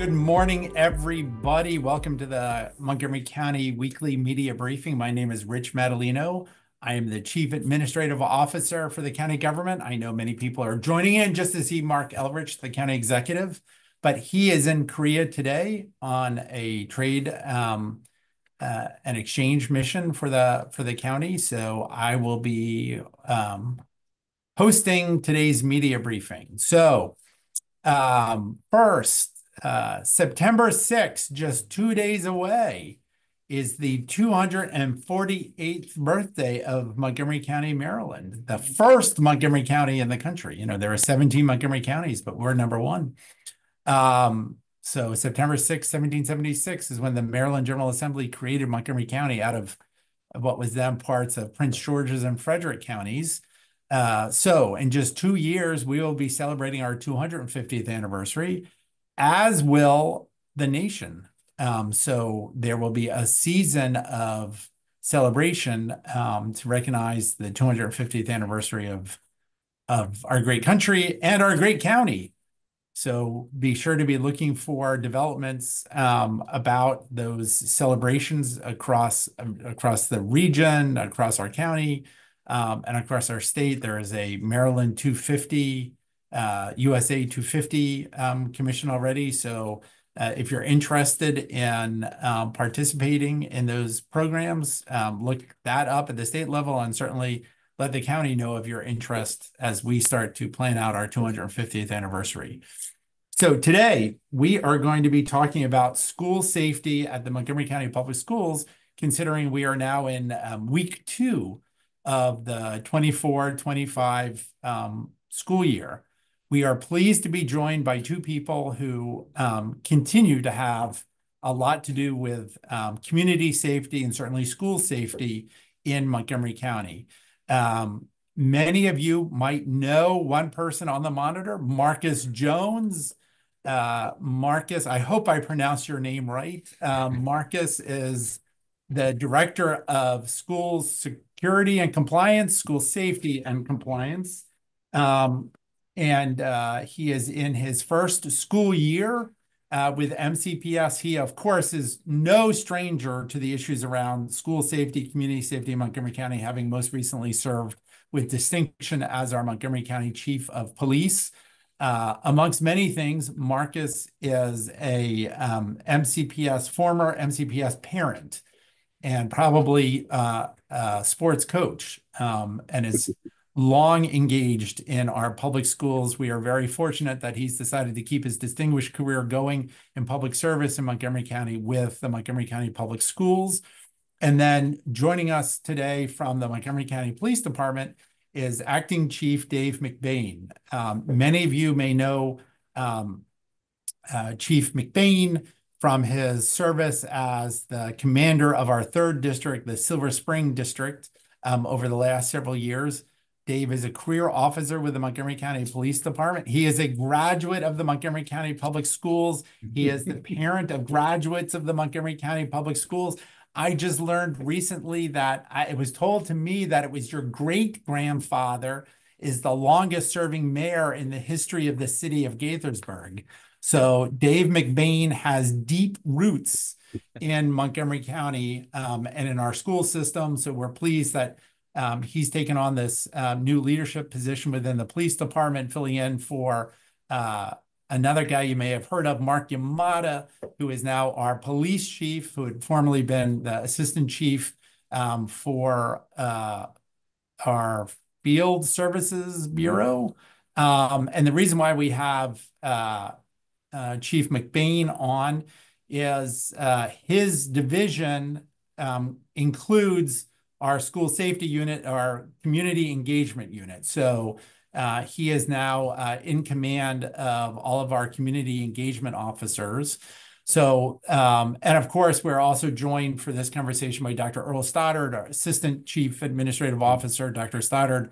Good morning, everybody. Welcome to the Montgomery County Weekly Media Briefing. My name is Rich Madalino. I am the Chief Administrative Officer for the county government. I know many people are joining in just to see Mark Elrich, the county executive, but he is in Korea today on a trade and exchange mission for the county. So I will be hosting today's media briefing. So first, September 6th, just 2 days away, is the 248th birthday of Montgomery County, Maryland, the first Montgomery County in the country. You know, there are 17 Montgomery counties, but we're number one. So September 6th, 1776 is when the Maryland General Assembly created Montgomery County out of what was then parts of Prince George's and Frederick counties. So in just 2 years, we will be celebrating our 250th anniversary, as will the nation. So there will be a season of celebration to recognize the 250th anniversary of our great country and our great county. So be sure to be looking for developments about those celebrations across the region, across our county, and across our state. There is a Maryland 250, USA 250 commission already. So if you're interested in participating in those programs, look that up at the state level and certainly let the county know of your interest as we start to plan out our 250th anniversary. So today we are going to be talking about school safety at the Montgomery County Public Schools, considering we are now in week 2 of the 24-25 school year. We are pleased to be joined by two people who continue to have a lot to do with community safety and certainly school safety in Montgomery County. Many of you might know one person on the monitor, Marcus Jones. Marcus, I hope I pronounced your name right. Marcus is the Director of School Security and Compliance, School Safety and Compliance. And he is in his first school year with MCPS. He, of course, is no stranger to the issues around school safety, community safety in Montgomery County, having most recently served with distinction as our Montgomery County Chief of Police. Amongst many things, Marcus is a former MCPS parent and probably a sports coach, and is long engaged in our public schools. We are very fortunate that he's decided to keep his distinguished career going in public service in Montgomery County with the Montgomery County Public Schools. And then joining us today from the Montgomery County Police Department is Acting Chief Dave McBain. Many of you may know Chief McBain from his service as the commander of our 3rd district, the Silver Spring District, over the last several years. Dave is a career officer with the Montgomery County Police Department. He is a graduate of the Montgomery County Public Schools. He is the parent of graduates of the Montgomery County Public Schools. I just learned recently that it was told to me that it was your great-grandfather is the longest-serving mayor in the history of the city of Gaithersburg. So Dave McBain has deep roots in Montgomery County and in our school system. So we're pleased that he's taken on this new leadership position within the police department, filling in for another guy you may have heard of, Mark Yamada, who is now our police chief, who had formerly been the assistant chief for our Field Services Bureau. And the reason why we have Chief McBain on is his division includes our school safety unit, our community engagement unit. So he is now in command of all of our community engagement officers. So, and of course, we're also joined for this conversation by Dr. Earl Stoddard, our Assistant Chief Administrative Officer. Dr. Stoddard,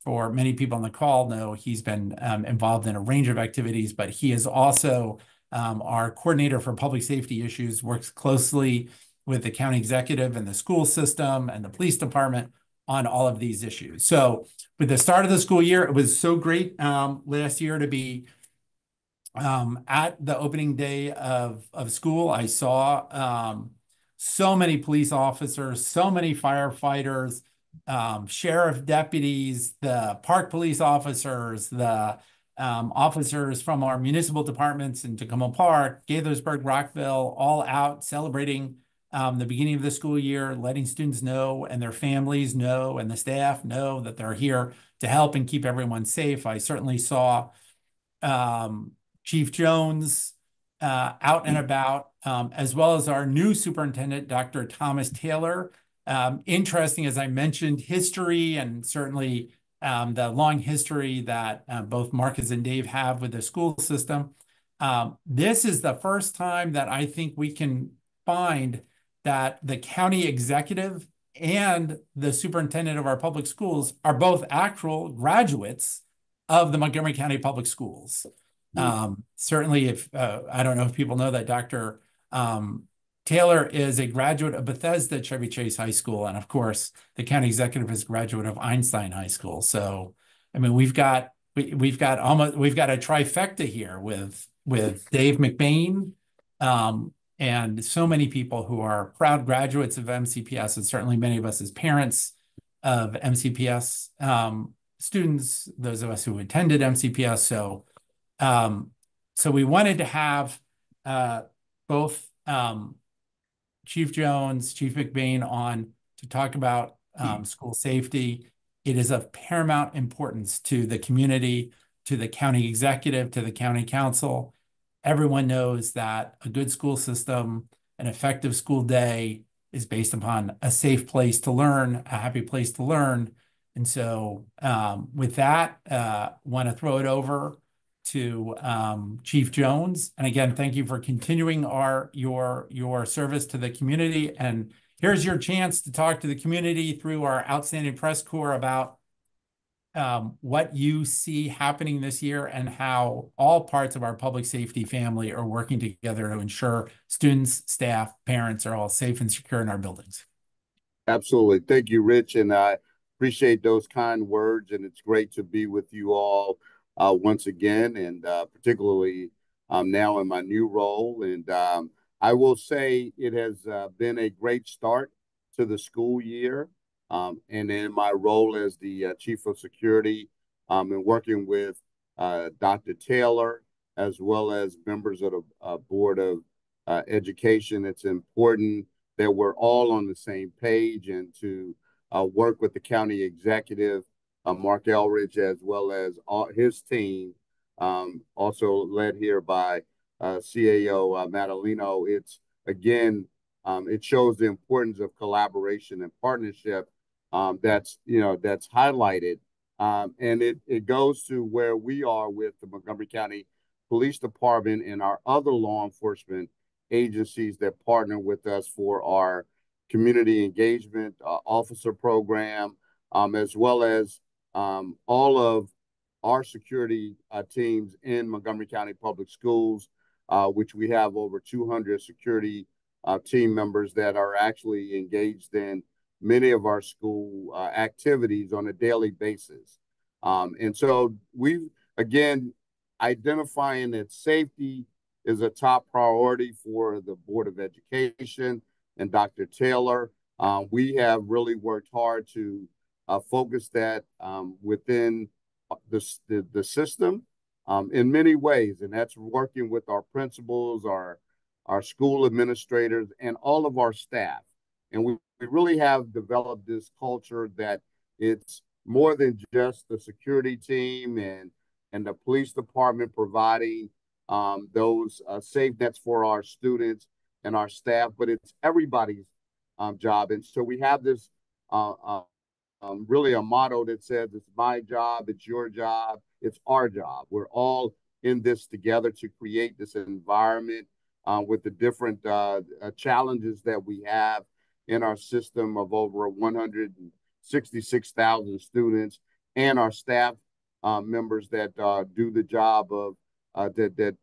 for many people on the call know, he's been involved in a range of activities, but he is also our coordinator for public safety issues, works closely with the county executive and the school system and the police department on all of these issues. So with the start of the school year, it was so great last year to be At the opening day of school, I saw so many police officers, so many firefighters, sheriff deputies, the park police officers, the officers from our municipal departments in Tacoma Park, Gaithersburg, Rockville, all out celebrating the beginning of the school year, letting students know and their families know and the staff know that they're here to help and keep everyone safe. I certainly saw um, Chief Jones out and about, as well as our new superintendent, Dr. Thomas Taylor. Interesting, as I mentioned, history and certainly the long history that both Marcus and Dave have with the school system. This is the first time that I think we can find that the county executive and the superintendent of our public schools are both actual graduates of the Montgomery County Public Schools. Certainly, if I don't know if people know that Dr. Taylor is a graduate of Bethesda Chevy Chase High School, and of course, the county executive is a graduate of Einstein High School. So, I mean, we've got a trifecta here with Dave McBain, and so many people who are proud graduates of MCPS, and certainly many of us as parents of MCPS students, those of us who attended MCPS. So we wanted to have both Chief Jones, Chief McBain on to talk about school safety. It is of paramount importance to the community, to the county executive, to the county council. Everyone knows that a good school system, an effective school day is based upon a safe place to learn, a happy place to learn. And so with that, want to throw it over to Chief Jones. And again, thank you for continuing your service to the community. And here's your chance to talk to the community through our outstanding press corps about what you see happening this year and how all parts of our public safety family are working together to ensure students, staff, parents are all safe and secure in our buildings. Absolutely. Thank you, Rich. And I appreciate those kind words. And it's great to be with you all once again, and particularly now in my new role. And I will say it has been a great start to the school year. And in my role as the Chief of Security and working with Dr. Taylor, as well as members of the Board of Education, it's important that we're all on the same page and to work with the county executive, Mark Elridge, as well as his team, also led here by CAO Madalino. It's, again, it shows the importance of collaboration and partnership that's highlighted. And it goes to where we are with the Montgomery County Police Department and our other law enforcement agencies that partner with us for our community engagement officer program, as well as all of our security teams in Montgomery County Public Schools, which we have over 200 security team members that are actually engaged in many of our school activities on a daily basis. And so we've, again, identifying that safety is a top priority for the Board of Education and Dr. Taylor. We have really worked hard to focus that within the system in many ways, and that's working with our principals, our school administrators, and all of our staff. And we really have developed this culture that it's more than just the security team and the police department providing those safe nets for our students and our staff, but it's everybody's job. And so we have this really a motto that says it's my job, it's your job, it's our job. We're all in this together to create this environment with the different challenges that we have in our system of over 166,000 students and our staff members that do the job of that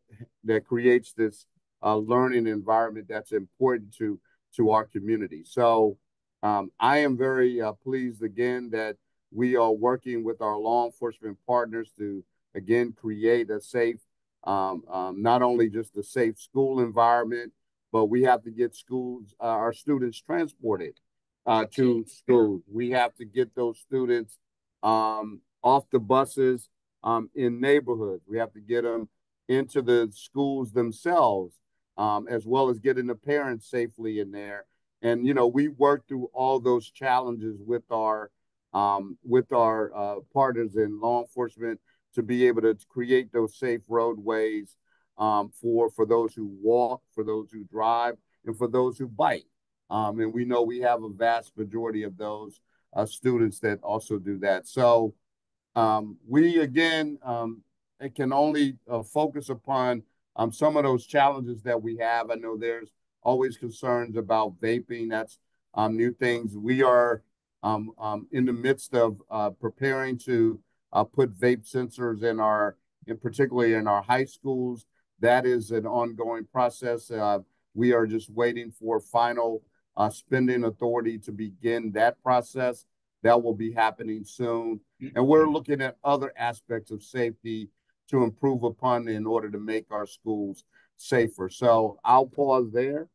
creates this learning environment that's important to our community. So I am very pleased again that we are working with our law enforcement partners to again create a safe not only just a safe school environment, but we have to get our students transported to schools. We have to get those students off the buses in neighborhoods. We have to get them into the schools themselves, as well as getting the parents safely in there. And we work through all those challenges with our partners in law enforcement to be able to create those safe roadways for those who walk, for those who drive, and for those who bike. And we know we have a vast majority of those students that also do that. So we, again, it can only focus upon some of those challenges that we have. I know there's always concerns about vaping. That's new things. We are in the midst of preparing to put vape sensors particularly in our high schools. That is an ongoing process. We are just waiting for final spending authority to begin that process. That will be happening soon. And we're looking at other aspects of safety to improve upon in order to make our schools safer. So I'll pause there.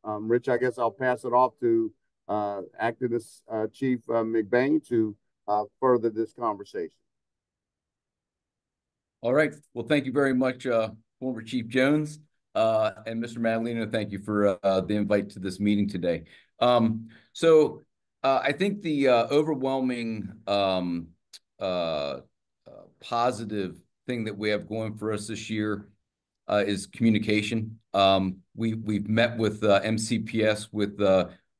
Rich, I guess I'll pass it off to Acting Chief McBain to further this conversation. All right. Well, thank you very much, former Chief Jones. And Mr. Madaleno, thank you for the invite to this meeting today. I think the overwhelming positive thing that we have going for us this year is communication. We've met with MCPS,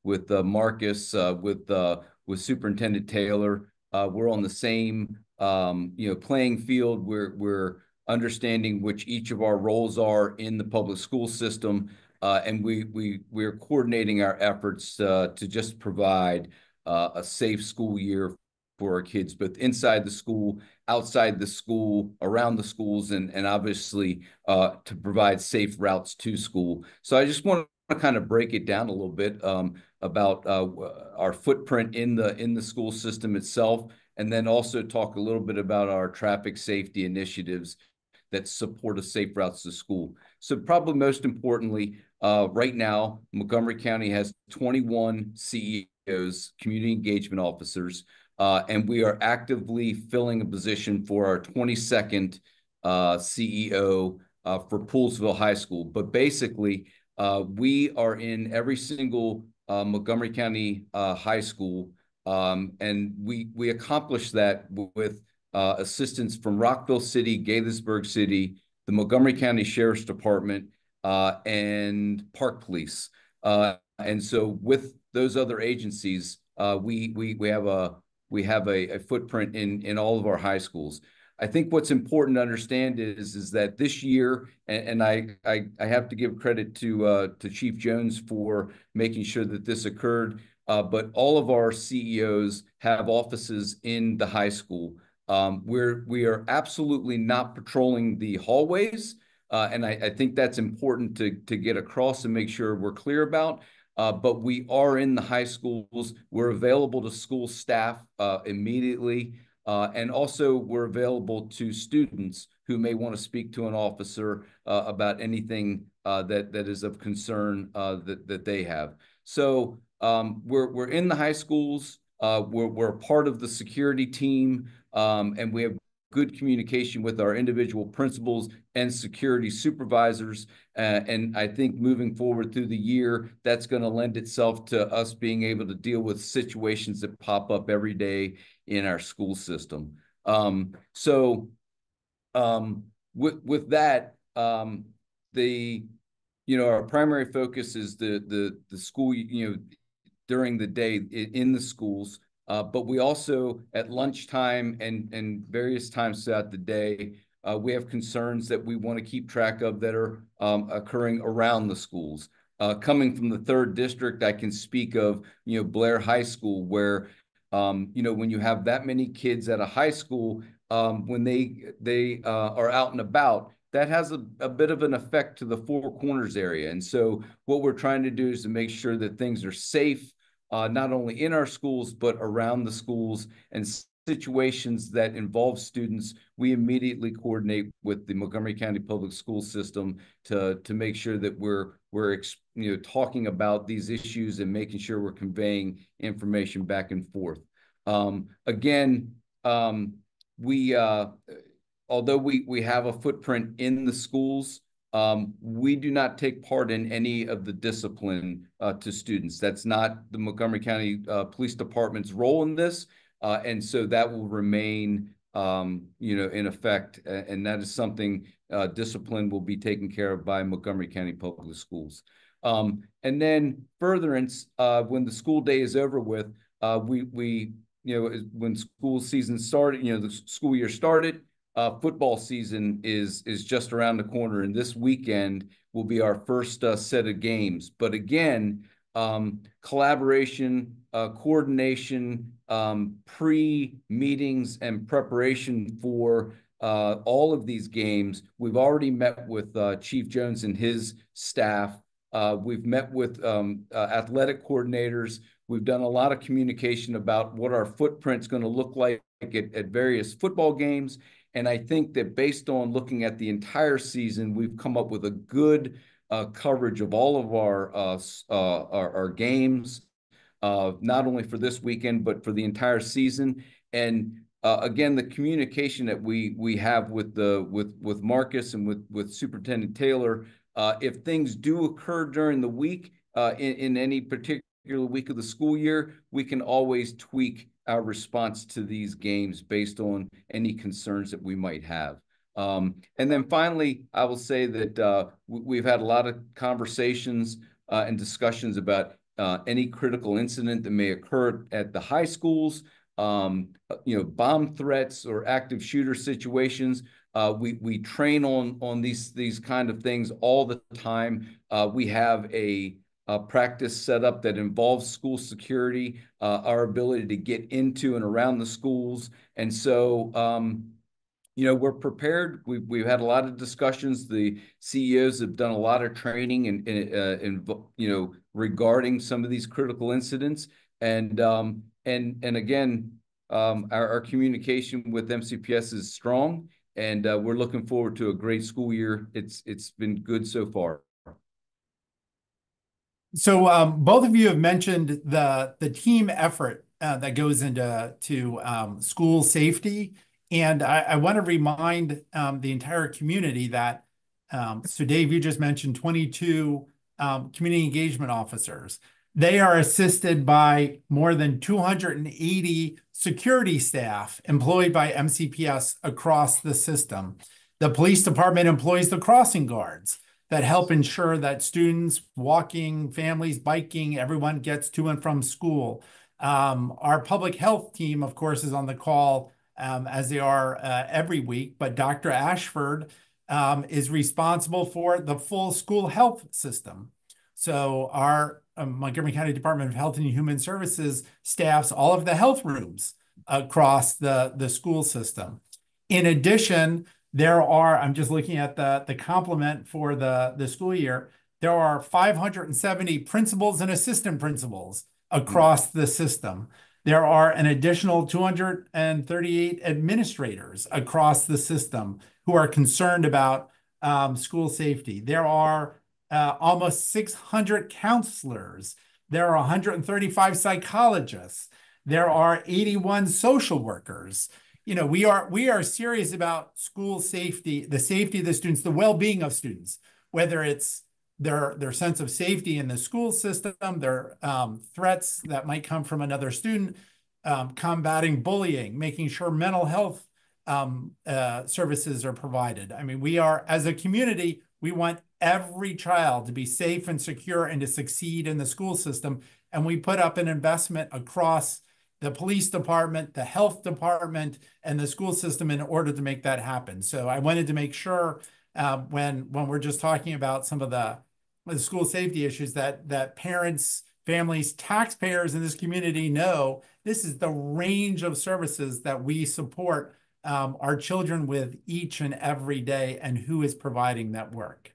with Marcus, with Superintendent Taylor. We're on the same playing field. We're understanding which each of our roles are in the public school system, and we're coordinating our efforts to just provide a safe school year for our kids, both inside the school, outside the school, around the schools, and obviously to provide safe routes to school. So I just want to kind of break it down a little bit about our footprint in the school system itself, and then also talk a little bit about our traffic safety initiatives that support a safe routes to school. So probably most importantly, right now, Montgomery County has 21 CEOs, community engagement officers, and we are actively filling a position for our 22nd CEO for Poolesville High School. But basically, we are in every single Montgomery County high school, and we accomplish that with assistance from Rockville City, Gaithersburg City, the Montgomery County Sheriff's Department, and Park Police. And so with those other agencies, we have a footprint in all of our high schools. I think what's important to understand is that this year, and I have to give credit to Chief Jones for making sure that this occurred, but all of our CEOs have offices in the high school. We are absolutely not patrolling the hallways, and I think that's important to get across and make sure we're clear about. But we are in the high schools. We're available to school staff immediately, and also we're available to students who may want to speak to an officer about anything that is of concern that they have. So we're in the high schools. We're a part of the security team, and we have good communication with our individual principals and security supervisors. And I think moving forward through the year, that's going to lend itself to us being able to deal with situations that pop up every day in our school system. With that, our primary focus is the school, during the day in the schools. But we also, at lunchtime and various times throughout the day, we have concerns that we want to keep track of that are occurring around the schools. Coming from the 3rd District, I can speak of, Blair High School, where, when you have that many kids at a high school, when they are out and about, that has a bit of an effect to the Four Corners area. And so what we're trying to do is to make sure that things are safe, not only in our schools, but around the schools, and situations that involve students, we immediately coordinate with the Montgomery County Public School System to make sure that we're talking about these issues and making sure we're conveying information back and forth. Again, we although we have a footprint in the schools, we do not take part in any of the discipline to students. That's not the Montgomery County Police Department's role in this. And so that will remain, in effect, and that is something discipline will be taken care of by Montgomery County Public Schools. And then furtherance, when the school day is over with, we when school season started, the school year started, football season is just around the corner, and this weekend will be our first set of games. But again, collaboration, coordination, pre-meetings and preparation for all of these games. We've already met with Chief Jones and his staff. We've met with athletic coordinators. We've done a lot of communication about what our footprint's going to look like at various football games. And I think that based on looking at the entire season, we've come up with a good coverage of all of our games, not only for this weekend, but for the entire season. And again, the communication that we have with Marcus and with Superintendent Taylor, if things do occur during the week, in any particular week of the school year, we can always tweak our response to these games based on any concerns that we might have. And then finally, I will say that we've had a lot of conversations and discussions about any critical incident that may occur at the high schools, bomb threats or active shooter situations. We train on these kind of things all the time. We have a practice set up that involves school security, our ability to get into and around the schools. And so, we're prepared. We've had a lot of discussions. The CEOs have done a lot of training and regarding some of these critical incidents. And again, our communication with MCPS is strong, and we're looking forward to a great school year. It's been good so far. So both of you have mentioned the team effort that goes into school safety. And I want to remind the entire community that, so Dave, you just mentioned 22 community engagement officers. They are assisted by more than 280 security staff employed by MCPS across the system. The police department employs the crossing guards that help ensure that students, walking, families, biking, everyone gets to and from school. Our public health team, of course, is on the call as they are every week, but Dr. Ashford is responsible for the full school health system. So our Montgomery County Department of Health and Human Services staffs all of the health rooms across the school system. In addition, there are, I'm just looking at the complement for the school year, there are 570 principals and assistant principals across the system. There are an additional 238 administrators across the system who are concerned about school safety. There are almost 600 counselors. There are 135 psychologists. There are 81 social workers. We are serious about school safety, the safety of the students, the well-being of students, whether it's their sense of safety in the school system, their threats that might come from another student, combating bullying, making sure mental health services are provided. I mean, we are, as a community, we want every child to be safe and secure and to succeed in the school system. And we put up an investment across the police department, the health department, and the school system in order to make that happen. So I wanted to make sure when we're just talking about some of the school safety issues that parents, families, taxpayers in this community know this is the range of services that we support our children with each and every day, and who is providing that work.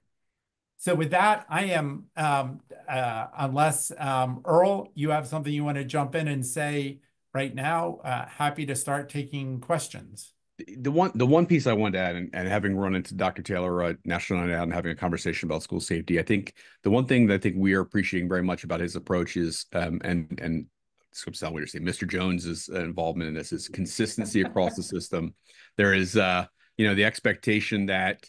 So with that, I am, unless Earl, you have something you want to jump in and say right now, happy to start taking questions. The one piece I wanted to add, and having run into Dr. Taylor at National Night Out and having a conversation about school safety, I think the one thing that I think we are appreciating very much about his approach is, and it's going to sound weird to say, Mr. Jones's involvement in this is consistency across the system. There is, the expectation that,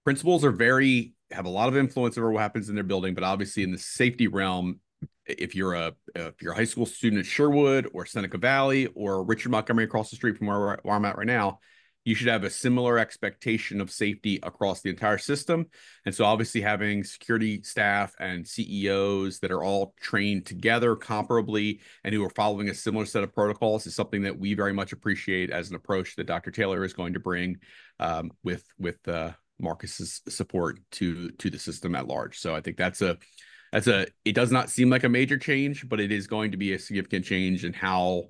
principals have a lot of influence over what happens in their building, but obviously in the safety realm, if you're a high school student at Sherwood or Seneca Valley or Richard Montgomery across the street from where I'm at right now, you should have a similar expectation of safety across the entire system. And so obviously having security staff and CEOs that are all trained together comparably and who are following a similar set of protocols is something that we very much appreciate as an approach that Dr. Taylor is going to bring with Marcus's support to the system at large. So I think it does not seem like a major change, but it is going to be a significant change in how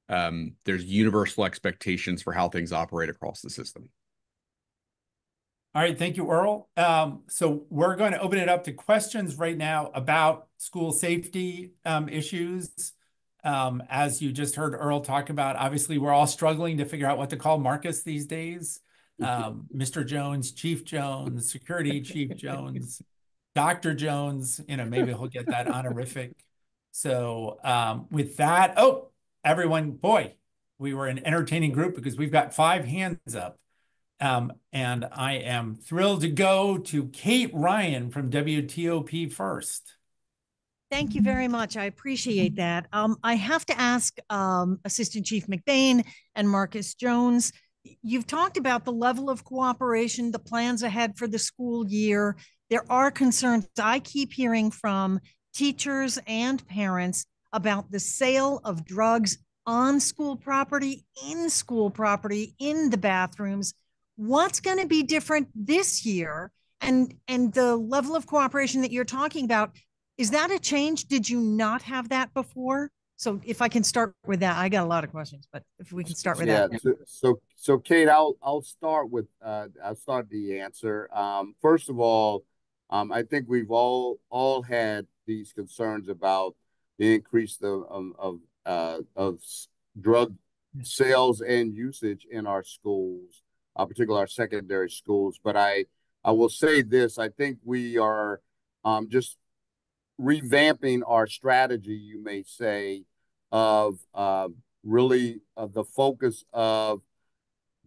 there's universal expectations for how things operate across the system. All right, thank you, Earl. So we're going to open it up to questions right now about school safety issues. As you just heard Earl talk about, obviously we're all struggling to figure out what to call Marcus these days. Mr. Jones, Chief Jones, Security Chief Jones, Dr. Jones, maybe he'll get that honorific. So with that, everyone, boy, we were an entertaining group because we've got 5 hands up. And I am thrilled to go to Kate Ryan from WTOP first. Thank you very much. I appreciate that. I have to ask Assistant Chief McBain and Marcus Jones, you've talked about the level of cooperation, the plans ahead for the school year. There are concerns I keep hearing from teachers and parents about the sale of drugs on school property, in the bathrooms. What's going to be different this year? And the level of cooperation that you're talking about, is that a change? Did you not have that before? So if I can start with that, I got a lot of questions, but if we can start with that. So Kate, I'll start the answer. First of all, I think we've all had these concerns about the increase of drug sales and usage in our schools, particularly our secondary schools. But I will say this: I think we are just revamping our strategy, you may say, of really the focus of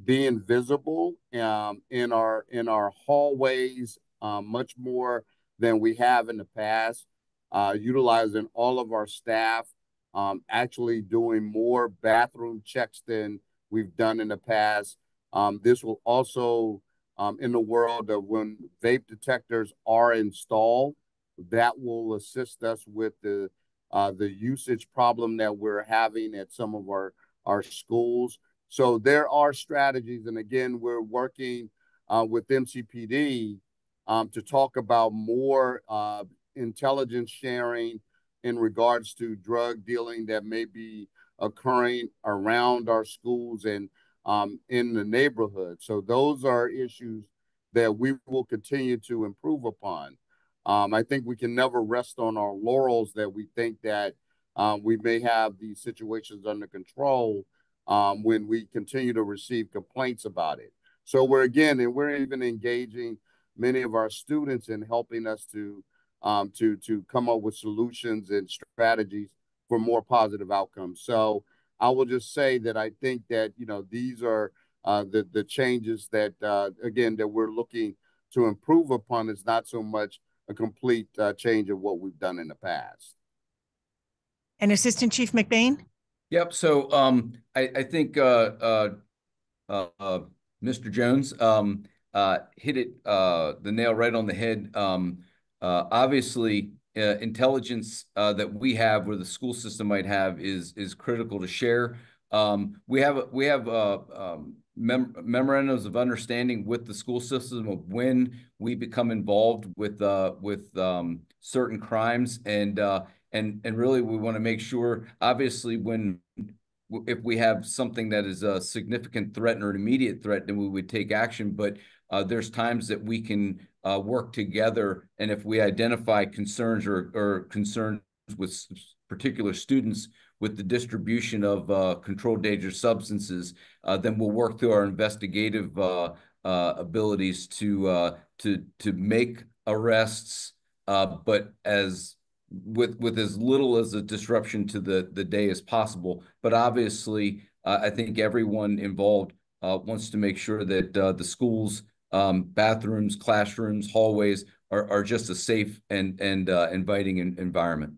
being visible in our hallways much more than we have in the past, utilizing all of our staff, actually doing more bathroom checks than we've done in the past. This will also, in the world of when vape detectors are installed, that will assist us with the usage problem that we're having at some of our schools. So there are strategies, and again, we're working with MCPD to talk about more intelligence sharing in regards to drug dealing that may be occurring around our schools and in the neighborhood. So those are issues that we will continue to improve upon. I think we can never rest on our laurels that we think that we may have these situations under control when we continue to receive complaints about it. So we're even engaging many of our students in helping us to come up with solutions and strategies for more positive outcomes. So I will just say that I think that these are the changes that again that we're looking to improve upon. Is not so much a complete change of what we've done in the past. And Assistant Chief McBain? Yep. So I think Mr. Jones hit the nail right on the head. Obviously, intelligence that we have, or the school system might have, is critical to share. We have memorandums of understanding with the school system of when we become involved with certain crimes, and really we want to make sure, obviously, if we have something that is a significant threat or an immediate threat, then we would take action. But there's times that we can work together, and if we identify concerns or concerns with particular students, with the distribution of controlled dangerous substances, then we'll work through our investigative abilities to make arrests, but with as little as a disruption to the day as possible. But obviously, I think everyone involved wants to make sure that the schools, bathrooms, classrooms, hallways are just a safe and inviting environment.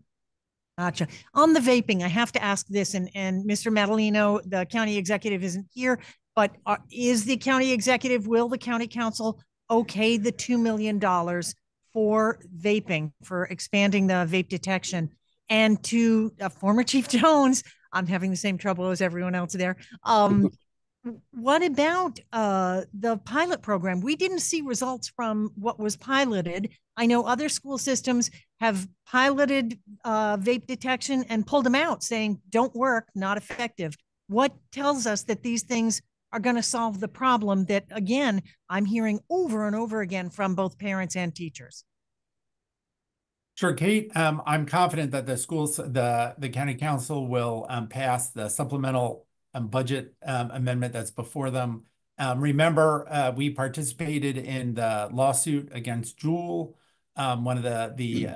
Gotcha. On the vaping, I have to ask this, and Mr. Madalino, the county executive, isn't here, but is the county executive, will the county council okay the $2 million for vaping, for expanding the vape detection? And to former Chief Jones, I'm having the same trouble as everyone else there. What about the pilot program? We didn't see results from what was piloted. I know other school systems have piloted vape detection and pulled them out, saying don't work, not effective. What tells us that these things are going to solve the problem that, again, I'm hearing over and over again from both parents and teachers? Sure, Kate. I'm confident that the county council will pass the supplemental budget amendment that's before them. Remember, we participated in the lawsuit against Juul, one of the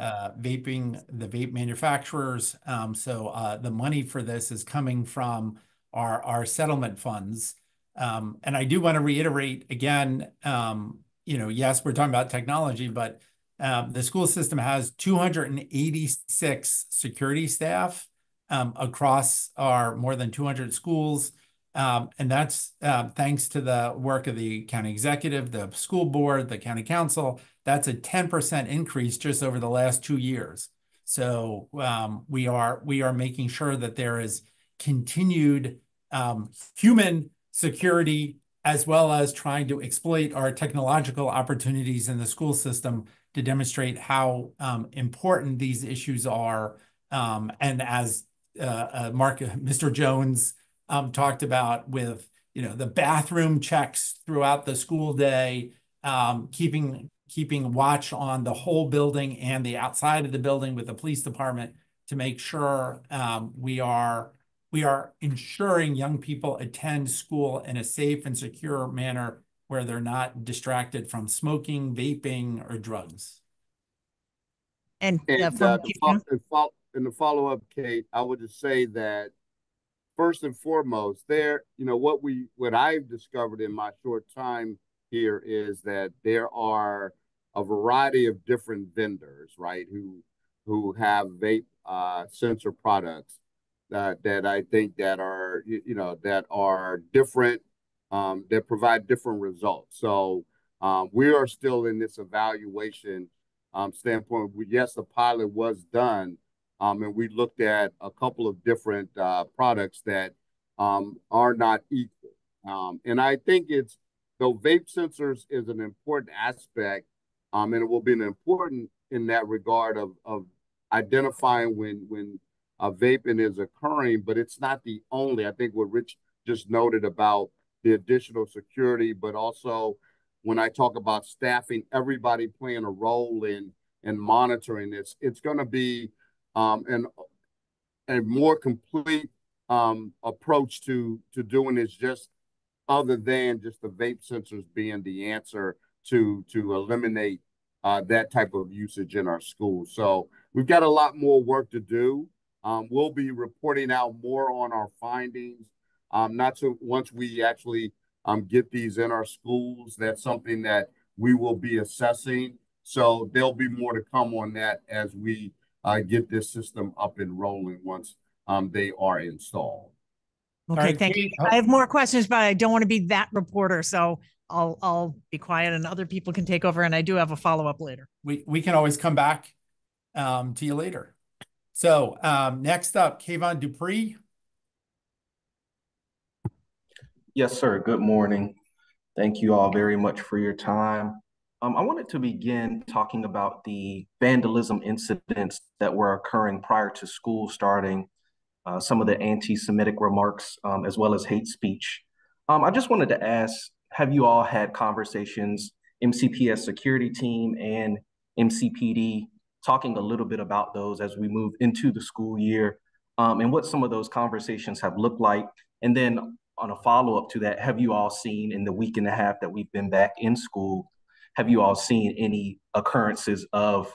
vape manufacturers. So the money for this is coming from our settlement funds. And I do want to reiterate again, yes, we're talking about technology, but the school system has 286 security staff across our more than 200 schools. And that's thanks to the work of the county executive, the school board, the county council. That's a 10% increase just over the last 2 years. So we are making sure that there is continued human security, as well as trying to exploit our technological opportunities in the school system to demonstrate how important these issues are. And as Mr. Jones talked about with, the bathroom checks throughout the school day, keeping watch on the whole building and the outside of the building with the police department to make sure we are ensuring young people attend school in a safe and secure manner where they're not distracted from smoking, vaping, or drugs. And the follow-up, Kate, I would just say that first and foremost, what I've discovered in my short time here is that there are a variety of different vendors, right, who have vape sensor products that I think that are different, that provide different results. So we are still in this evaluation standpoint. Yes, the pilot was done, and we looked at a couple of different products that are not equal. And I think though vape sensors is an important aspect, and it will be important in that regard of identifying when vaping is occurring, but it's not the only. I think what Rich just noted about the additional security, but also when I talk about staffing, everybody playing a role in monitoring this, it's going to be a more complete approach to doing this, just other than just the vape sensors being the answer to eliminate that type of usage in our schools. So we've got a lot more work to do. We'll be reporting out more on our findings. Once we actually get these in our schools, that's something that we will be assessing. So there'll be more to come on that as we get this system up and rolling once they are installed. Okay, right, thank you. I have more questions, but I don't want to be that reporter, so I'll be quiet and other people can take over. And I do have a follow-up later. We can always come back to you later. So next up, Kayvon Dupree. Yes, sir. Good morning. Thank you all very much for your time. I wanted to begin talking about the vandalism incidents that were occurring prior to school starting, some of the anti-Semitic remarks, as well as hate speech. I just wanted to ask, have you all had conversations, MCPS security team and MCPD, talking a little bit about those as we move into the school year? and what some of those conversations have looked like. And then on a follow-up to that, have you all seen in the week and a half that we've been back in school, have you all seen any occurrences of,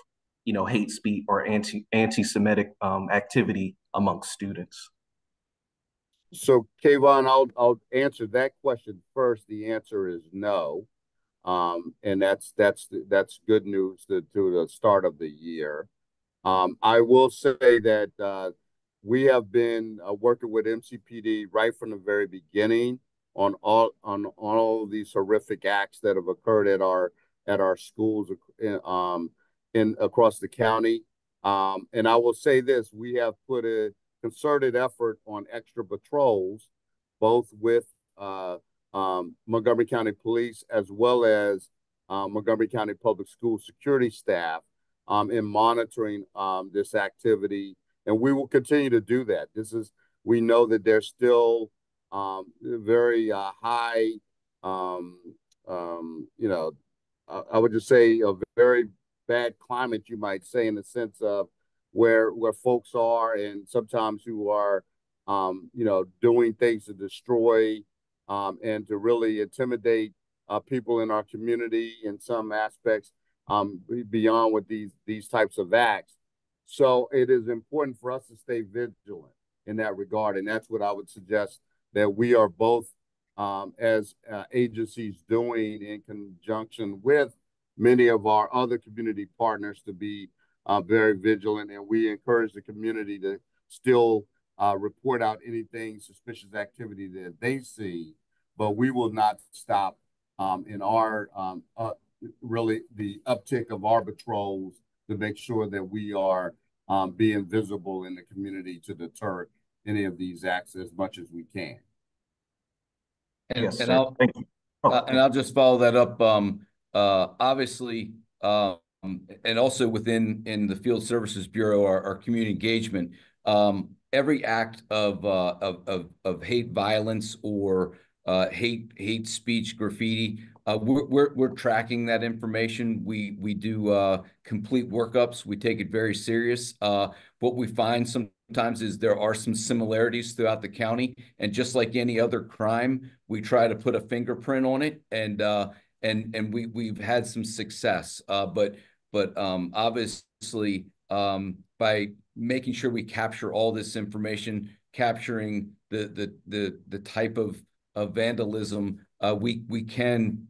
hate speech or anti-Semitic activity amongst students? So, Kayvon, I'll answer that question first. The answer is no. And that's good news to the start of the year. I will say that we have been working with MCPD right from the very beginning on all of these horrific acts that have occurred at our schools in across the county. And I will say this: we have put a concerted effort on extra patrols, both with Montgomery County Police as well as Montgomery County Public School security staff in monitoring this activity, and we will continue to do that. We know that there's still very high, I would just say a very bad climate, you might say, in the sense of where folks are, and sometimes who are, doing things to destroy and to really intimidate people in our community in some aspects beyond with these types of acts. So it is important for us to stay vigilant in that regard, and that's what I would suggest that we are both as agencies doing in conjunction with many of our other community partners to be very vigilant, and we encourage the community to still report out anything suspicious activity that they see, but we will not stop in our really the uptick of our patrols to make sure that we are being visible in the community to deter any of these acts as much as we can. Yes, sir. Thank you. And I'll just follow that up. Obviously, and also in the Field Services Bureau, our community engagement, every act of hate violence or hate speech, graffiti, we're tracking that information. We do complete workups. We take it very serious. What we find sometimes is there are some similarities throughout the county, and just like any other crime, we try to put a fingerprint on it, and we've had some success. But obviously, by making sure we capture all this information, capturing the type of vandalism, we can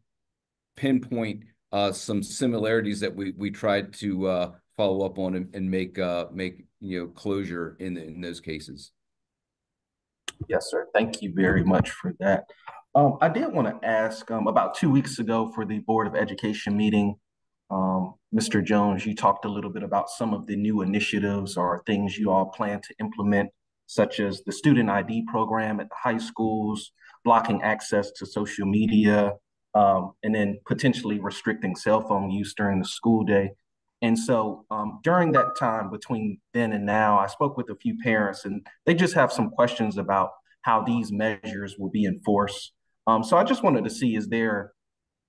pinpoint some similarities that we tried to follow up on and make closure in those cases. Yes, sir. Thank you very much for that. I did want to ask about 2 weeks ago for the Board of Education meeting, Mr. Jones, you talked a little bit about some of the new initiatives or things you all plan to implement, such as the student ID program at the high schools, blocking access to social media, and then potentially restricting cell phone use during the school day. And so during that time between then and now, I spoke with a few parents, and they just have some questions about how these measures will be enforced. So I just wanted to see, is there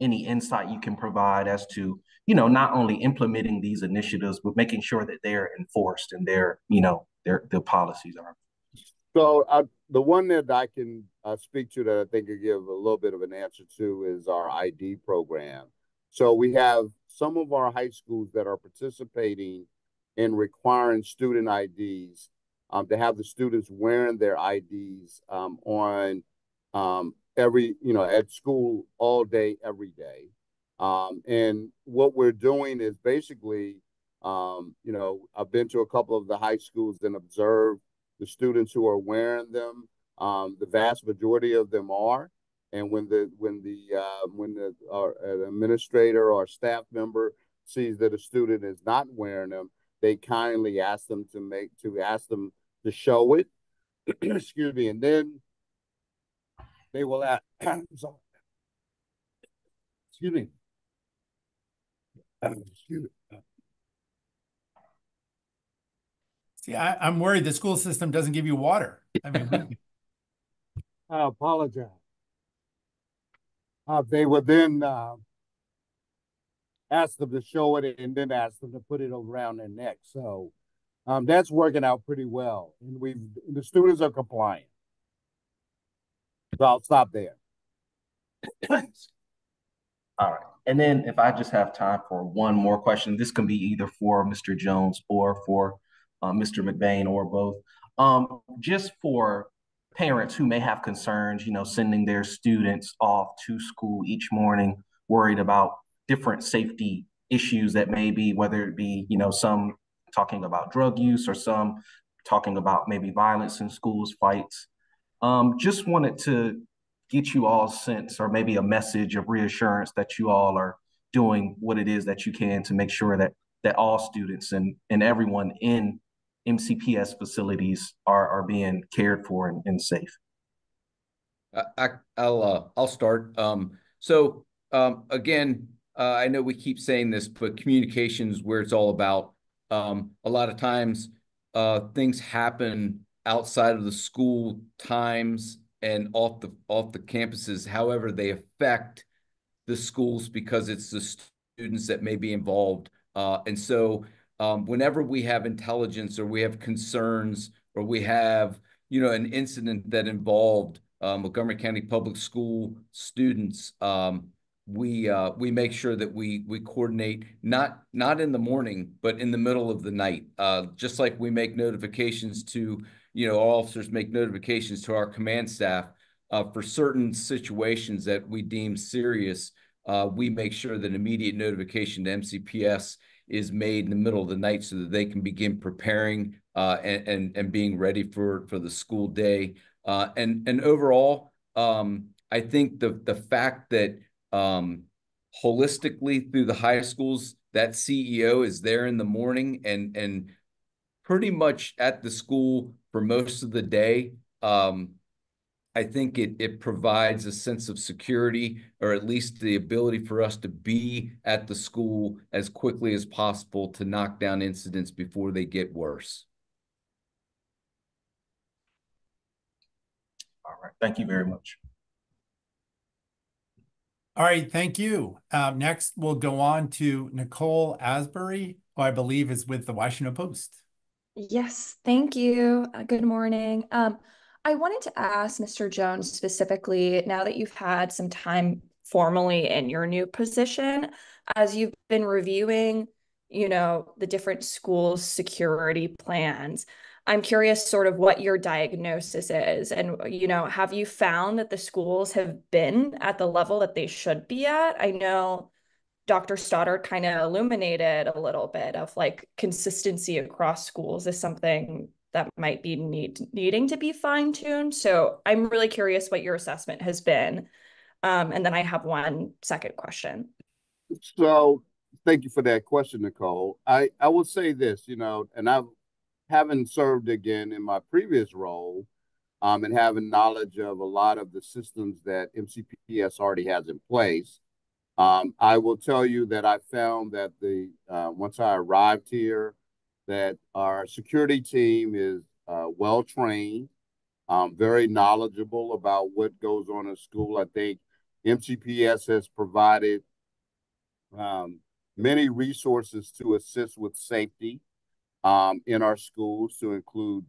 any insight you can provide as to, not only implementing these initiatives, but making sure that they're enforced and their policies are. So the one that I can speak to that I think could give a little bit of an answer to is our ID program. So we have some of our high schools that are participating in requiring student IDs to have the students wearing their IDs on every, at school all day, every day. And what we're doing is basically, I've been to a couple of the high schools and observed the students who are wearing them. The vast majority of them are. And when the administrator or staff member sees that a student is not wearing them, they kindly ask them to show it. Excuse me, and then they will ask. Excuse me. Excuse me. See, I'm worried the school system doesn't give you water. I mean, I apologize. They would then ask them to show it and then ask them to put it around their neck. So That's working out pretty well, and the students are compliant. So I'll stop there. All right. And then if I just have time for one more question, this can be either for Mr. Jones or for Mr. McBain or both. Just for parents who may have concerns, sending their students off to school each morning, worried about different safety issues that may be, whether it be, some talking about drug use or some talking about maybe violence in schools, fights. Just wanted to get you all a sense or maybe a message of reassurance that you all are doing what it is that you can to make sure that all students and everyone in MCPS facilities are being cared for and safe. I'll start. Again, I know we keep saying this, but communication is where it's all about. A lot of times, things happen outside of the school times and off the campuses. However, they affect the schools because it's the students that may be involved. Whenever we have intelligence or we have concerns or we have, an incident that involved Montgomery County Public School students, we make sure that we coordinate not in the morning, but in the middle of the night. Just like we make notifications to, officers make notifications to our command staff for certain situations that we deem serious. We make sure that immediate notification to MCPS is made in the middle of the night so that they can begin preparing and being ready for the school day. And overall, I think the fact that holistically through the high schools, that CEO is there in the morning and pretty much at the school for most of the day. I think it provides a sense of security, or at least the ability for us to be at the school as quickly as possible to knock down incidents before they get worse. All right. Thank you very much. All right, thank you. Next, we'll go on to Nicole Asbury, who I believe is with the Washington Post. Yes, thank you. Good morning. I wanted to ask Mr. Jones specifically, now that you've had some time formally in your new position, as you've been reviewing, the different schools' security plans, I'm curious sort of what your diagnosis is. And, have you found that the schools have been at the level that they should be at? I know Dr. Stoddard kind of illuminated a little bit of like consistency across schools is something that might be needing to be fine-tuned. So I'm really curious what your assessment has been. And then I have one second question. So thank you for that question, Nicole. I will say this, and I haven't served again in my previous role, and having knowledge of a lot of the systems that MCPS already has in place. I will tell you that I found that once I arrived here, that our security team is well trained, very knowledgeable about what goes on in school. I think MCPS has provided many resources to assist with safety in our schools, to include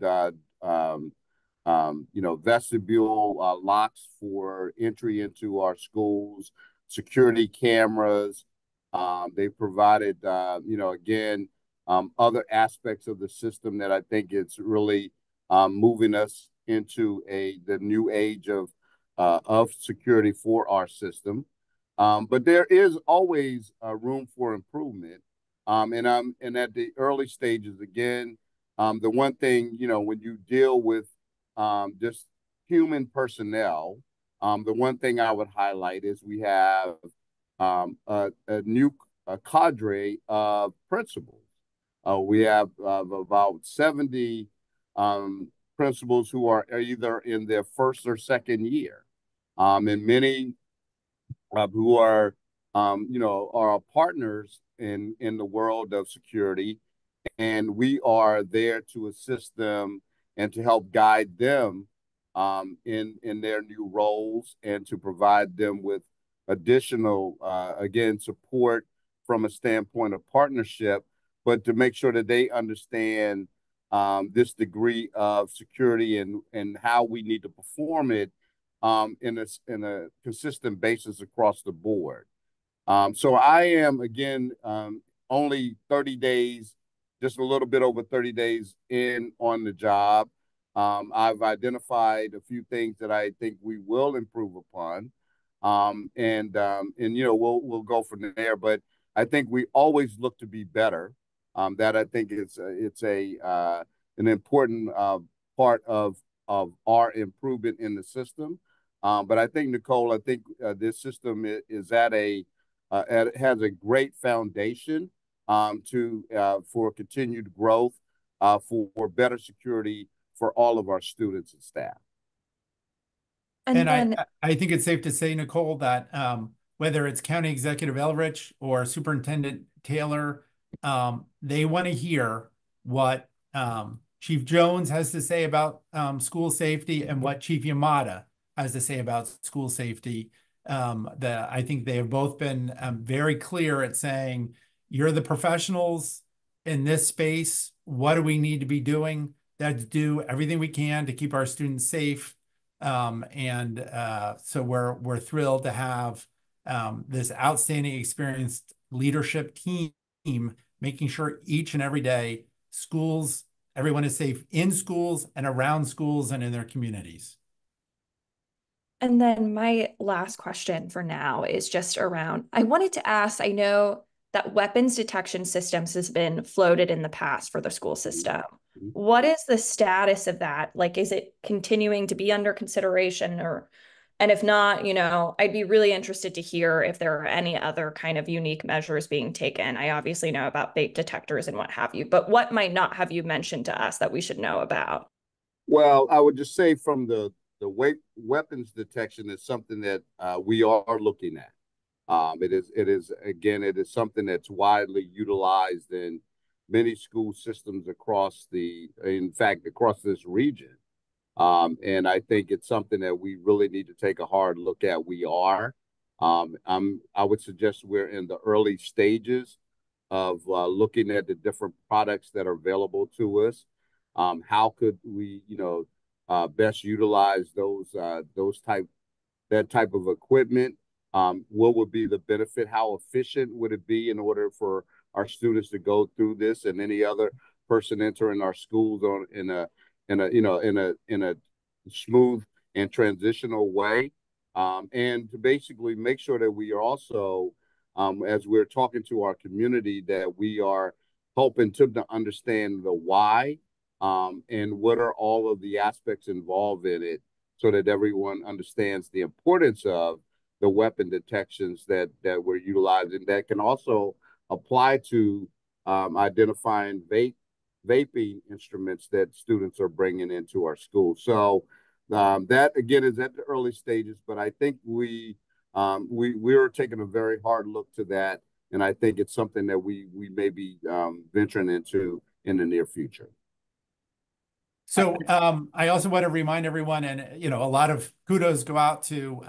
vestibule locks for entry into our schools, security cameras. They provided, again, other aspects of the system that I think it's really moving us into the new age of security for our system. But there is always room for improvement. And at the early stages, again, the one thing, when you deal with just human personnel, the one thing I would highlight is we have a new cadre of principals. We have about 70 principals who are either in their first or second year, and many who are, are partners in the world of security, and we are there to assist them and to help guide them in their new roles, and to provide them with additional, again, support from a standpoint of partnership, but to make sure that they understand this degree of security and how we need to perform it in a consistent basis across the board. So I am, again, only 30 days, just a little bit over 30 days in on the job. I've identified a few things that I think we will improve upon. You know, we'll go from there. But I think we always look to be better. That I think it's an important part of our improvement in the system. But I think, Nicole, this system has a great foundation for continued growth, for better security for all of our students and staff. And I think it's safe to say, Nicole, that whether it's County Executive Elrich or Superintendent Taylor, they want to hear what Chief Jones has to say about school safety and what Chief Yamada has to say about school safety. I think they have both been very clear at saying, you're the professionals in this space. What do we need to be doing? Let's do everything we can to keep our students safe. So we're thrilled to have this outstanding, experienced leadership team making sure each and every day everyone is safe in schools and around schools and in their communities. And then my last question for now is just around, I wanted to ask, I know that weapons detection systems has been floated in the past for the school system. What is the status of that? Like, is it continuing to be under consideration, and if not, you know, I'd be really interested to hear if there are any other kind of unique measures being taken. I obviously know about bait detectors and what have you, but what might not have you mentioned to us that we should know about? Well, I would just say from the weapons detection is something that we are looking at. It is something that's widely utilized in many school systems across this region. And I think it's something that we really need to take a hard look at. I would suggest we're in the early stages of looking at the different products that are available to us. How could we, best utilize that type of equipment? What would be the benefit? How efficient would it be in order for our students to go through this and any other person entering our schools in a smooth and transitional way? And to basically make sure that we are also, as we're talking to our community, that we are helping to understand the why, and what are all of the aspects involved in it, so that everyone understands the importance of the weapon detections that we're utilizing, that can also apply to identifying vaping instruments that students are bringing into our schools. So that, again, is at the early stages, but I think we're taking a very hard look to that, and I think it's something that we may be venturing into in the near future. So I also want to remind everyone, and a lot of kudos go out to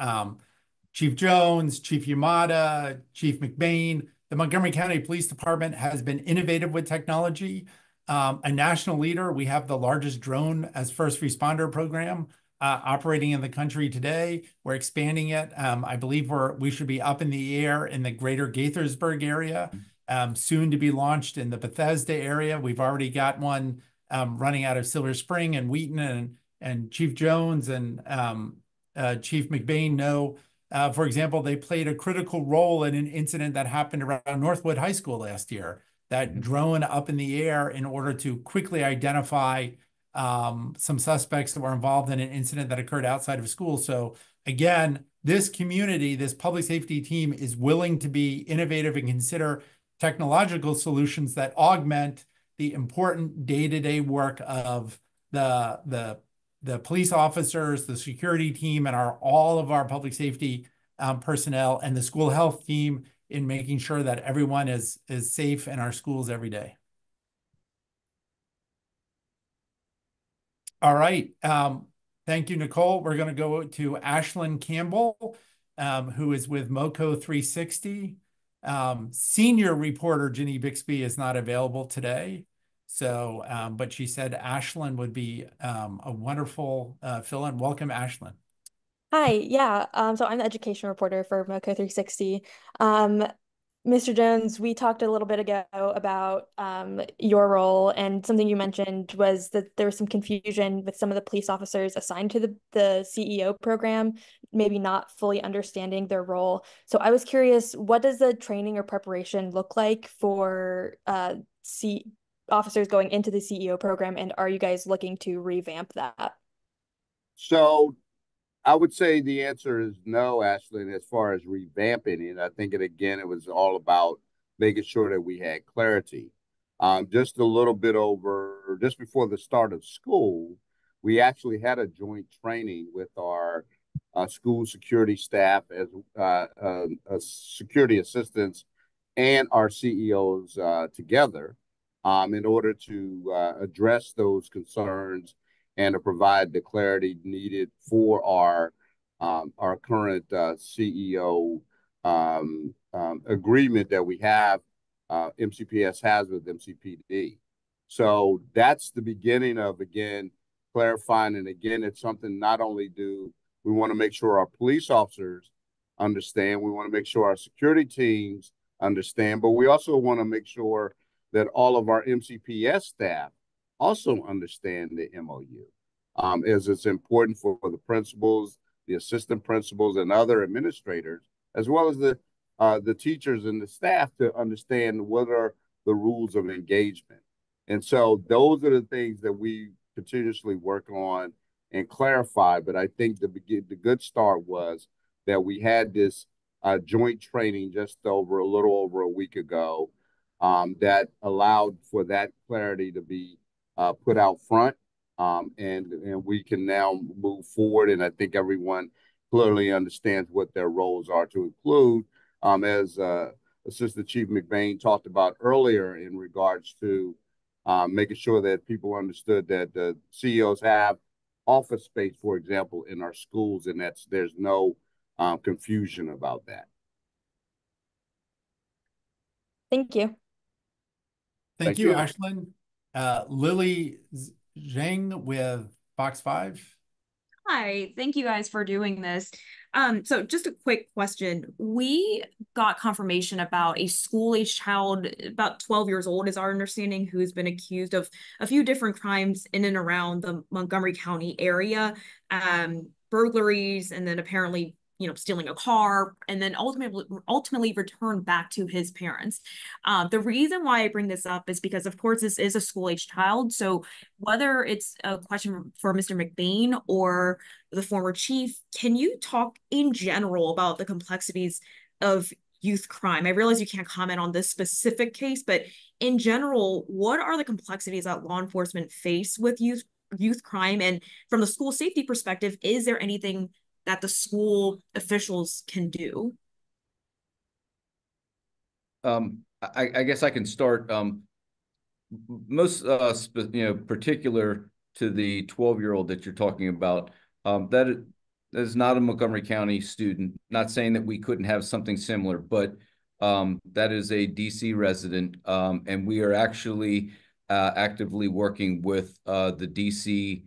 Chief Jones, Chief Yamada, Chief McBain. The Montgomery County Police Department has been innovative with technology, a national leader. We have the largest drone as first responder program operating in the country today. We're expanding it. I believe we should be up in the air in the greater Gaithersburg area, soon to be launched in the Bethesda area. We've already got one running out of Silver Spring and Wheaton, and Chief Jones and Chief McBain know, for example, they played a critical role in an incident that happened around Northwood High School last year, that drone up in the air in order to quickly identify some suspects that were involved in an incident that occurred outside of school. So again, this community, this public safety team is willing to be innovative and consider technological solutions that augment the important day-to-day work of the police officers, the security team, and all of our public safety personnel, and the school health team, in making sure that everyone is safe in our schools every day. All right. Thank you, Nicole. We're going to go to Ashlyn Campbell, who is with MoCo 360. Senior reporter Ginny Bixby is not available today. So, but she said Ashlyn would be a wonderful fill-in. Welcome, Ashlyn. Hi, yeah. So I'm the education reporter for MoCo 360. Mr. Jones, we talked a little bit ago about your role, and something you mentioned was that there was some confusion with some of the police officers assigned to the CEO program, maybe not fully understanding their role. So I was curious, what does the training or preparation look like for officers going into the CEO program, and are you guys looking to revamp that? So I would say the answer is no, Ashley, as far as revamping it. I think it was all about making sure that we had clarity. Just a little bit over, just before the start of school, we actually had a joint training with our school security staff as security assistants and our CEOs together in order to address those concerns and to provide the clarity needed for our current CEO agreement that we have, MCPS has with MCPD. So that's the beginning of, again, clarifying. And again, it's something not only do we want to make sure our police officers understand, we want to make sure our security teams understand, but we also want to make sure that all of our MCPS staff also understand the MOU, as it's important for the principals, the assistant principals, and other administrators, as well as the teachers and the staff to understand what are the rules of engagement. And so those are the things that we continuously work on and clarify. But I think the good start was that we had this joint training just a little over a week ago that allowed for that clarity to be put out front. And we can now move forward. And I think everyone clearly understands what their roles are, to include, as Assistant Chief McBain talked about earlier, in regards to making sure that people understood that the CEOs have office space, for example, in our schools, and there's no confusion about that. Thank you. Thank you, Ashlyn. Lily Zhang with Fox 5. Hi, thank you guys for doing this. So just a quick question. We got confirmation about a school-age child, about 12 years old is our understanding, who's been accused of a few different crimes in and around the Montgomery County area, burglaries, and then apparently stealing a car, and then ultimately returned back to his parents. The reason why I bring this up is because, of course, this is a school-age child. So whether it's a question for Mr. McBain or the former chief, can you talk in general about the complexities of youth crime? I realize you can't comment on this specific case, but in general, what are the complexities that law enforcement face with youth crime? And from the school safety perspective, is there anything that the school officials can do? I guess I can start. Most particular to the 12-year-old that you're talking about, that is not a Montgomery County student. Not saying that we couldn't have something similar, but that is a DC resident, and we are actually actively working with the DC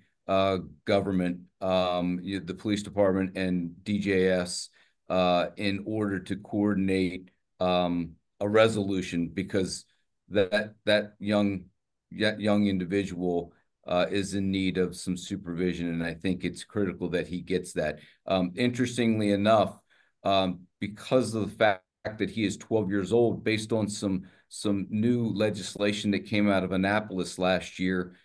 government, the police department, and DJS in order to coordinate a resolution, because that young individual is in need of some supervision, and I think it's critical that he gets that. Interestingly enough, because of the fact that he is 12 years old, based on some new legislation that came out of Annapolis last year,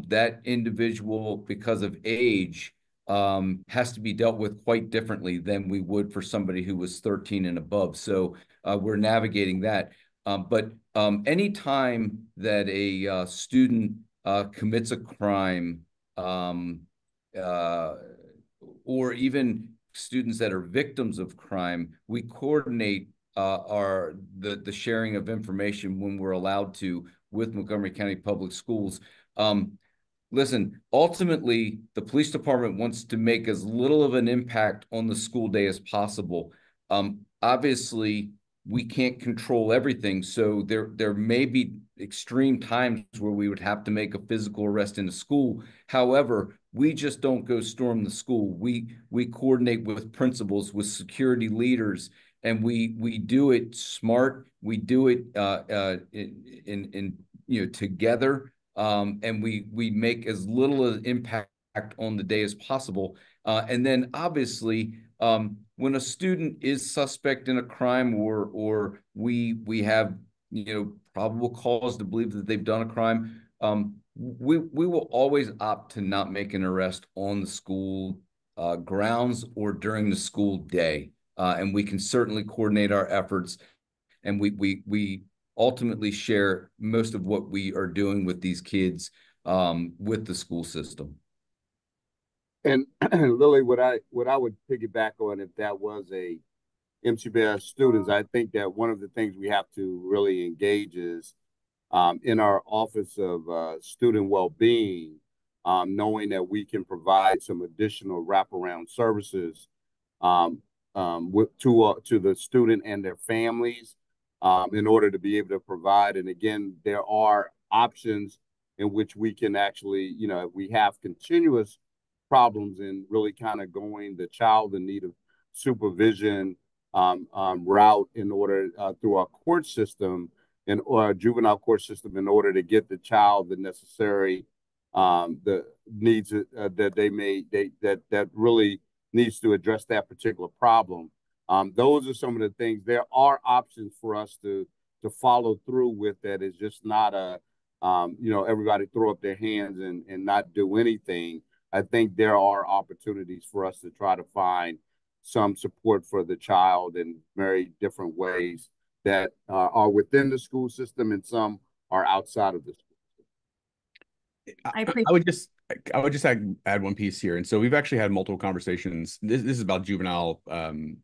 that individual, because of age, has to be dealt with quite differently than we would for somebody who was 13 and above. So we're navigating that. But any time that a student commits a crime, or even students that are victims of crime, we coordinate the sharing of information when we're allowed to with Montgomery County Public Schools. Listen, ultimately, the police department wants to make as little of an impact on the school day as possible. Obviously, we can't control everything. So there may be extreme times where we would have to make a physical arrest in a school. However, we just don't go storm the school. We coordinate with principals, with security leaders, and we do it smart. We do it in together, and we make as little impact on the day as possible. And then obviously, when a student is suspect in a crime, or we have probable cause to believe that they've done a crime, we will always opt to not make an arrest on the school grounds or during the school day, and we can certainly coordinate our efforts, and we ultimately share most of what we are doing with these kids with the school system. And Lily, what I would piggyback on, if that was a MCPS students, I think that one of the things we have to really engage is in our Office of Student Wellbeing, knowing that we can provide some additional wraparound services to the student and their families in order to be able to provide. And again, there are options in which we can actually, if we have continuous problems in really kind of going the child in need of supervision route in order through our court system or our juvenile court system, in order to get the child the necessary the needs that really needs to address that particular problem. Those are some of the things. There are options for us to follow through with. That is just not a everybody throw up their hands and not do anything. I think there are opportunities for us to try to find some support for the child in very different ways that are within the school system, and some are outside of the school system. I would just add one piece here. And so we've actually had multiple conversations. This is about juvenile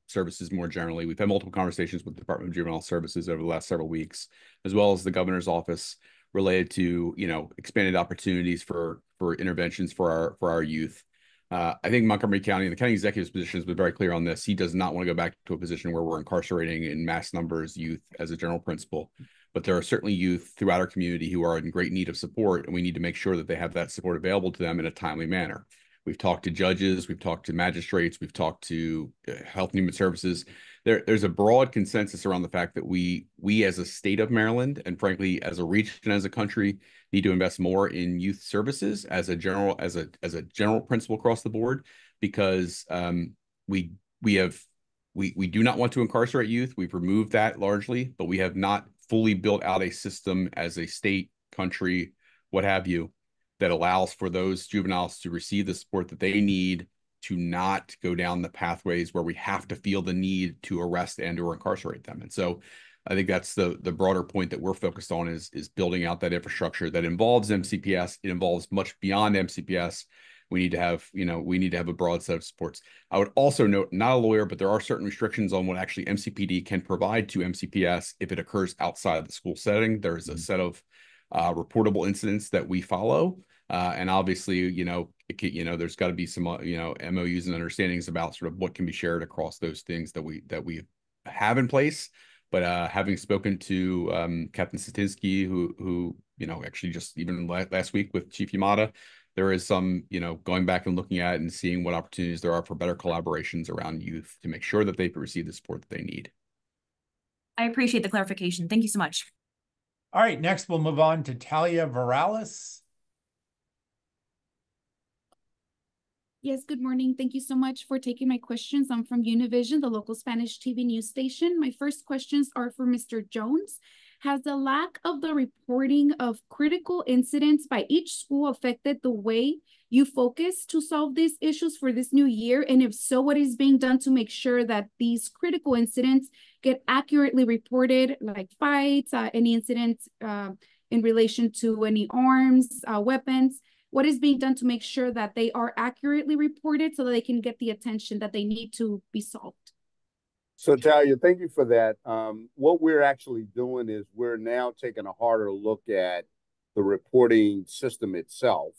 services more generally. We've had multiple conversations with the Department of Juvenile Services over the last several weeks, as well as the governor's office, related to expanded opportunities for interventions for our youth. I think Montgomery County and the county executive's position has been very clear on this. He does not want to go back to a position where we're incarcerating in mass numbers youth as a general principle. But there are certainly youth throughout our community who are in great need of support, and we need to make sure that they have that support available to them in a timely manner. We've talked to judges, we've talked to magistrates, we've talked to Health and Human Services. There's a broad consensus around the fact that we as a state of Maryland, and frankly as a region, as a country, need to invest more in youth services as a general principle across the board, because we do not want to incarcerate youth. We've removed that largely, but we have not fully built out a system as a state, country, what have you, that allows for those juveniles to receive the support that they need to not go down the pathways where we have to feel the need to arrest and or incarcerate them. And so I think that's the broader point that we're focused on, is building out that infrastructure that involves MCPS. It involves much beyond MCPS. We need to have a broad set of supports. I would also note, not a lawyer, but there are certain restrictions on what actually MCPD can provide to MCPS if it occurs outside of the school setting. There's a set of reportable incidents that we follow. And obviously, there's got to be some, MOUs and understandings about sort of what can be shared across those things that we have in place. But having spoken to Captain Satinsky, who actually just even last week with Chief Yamada, there is some, going back and looking at and seeing what opportunities there are for better collaborations around youth to make sure that they receive the support that they need. I appreciate the clarification. Thank you so much. All right, next we'll move on to Talia Varales. Yes, good morning. Thank you so much for taking my questions. I'm from Univision, the local Spanish TV news station. My first questions are for Mr. Jones. Has the lack of the reporting of critical incidents by each school affected the way you focus to solve these issues for this new year? And if so, what is being done to make sure that these critical incidents get accurately reported, like fights, any incidents in relation to any arms, weapons? What is being done to make sure that they are accurately reported so that they can get the attention that they need to be solved? So Talia, thank you for that. What we're actually doing is we're now taking a harder look at the reporting system itself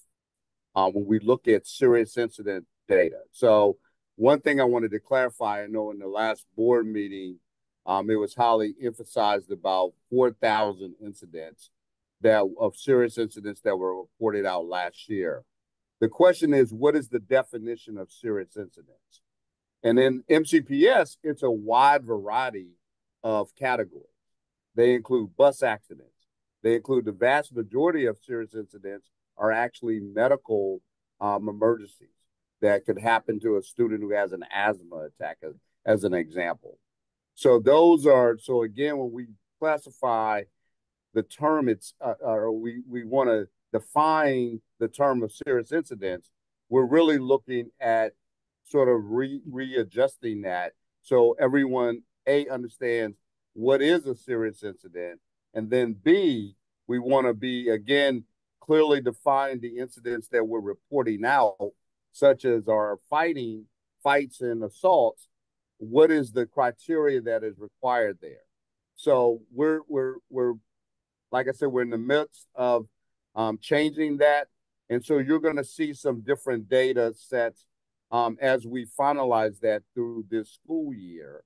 when we look at serious incident data. So one thing I wanted to clarify, I know in the last board meeting, it was highly emphasized about 4,000 incidents of serious incidents that were reported out last year. The question is, what is the definition of serious incidents? And in MCPS, it's a wide variety of categories. They include bus accidents. They include the vast majority of serious incidents are actually medical emergencies that could happen to a student who has an asthma attack, as an example. So so again, when we classify the term, or we want to define the term of serious incidents, we're really looking at sort of readjusting that so everyone, A, understands what is a serious incident, and then B, we want to be, again, clearly define the incidents that we're reporting out, such as our fights and assaults. What is the criteria that is required there? So we're like I said, we're in the midst of changing that. And so you're going to see some different data sets as we finalize that through this school year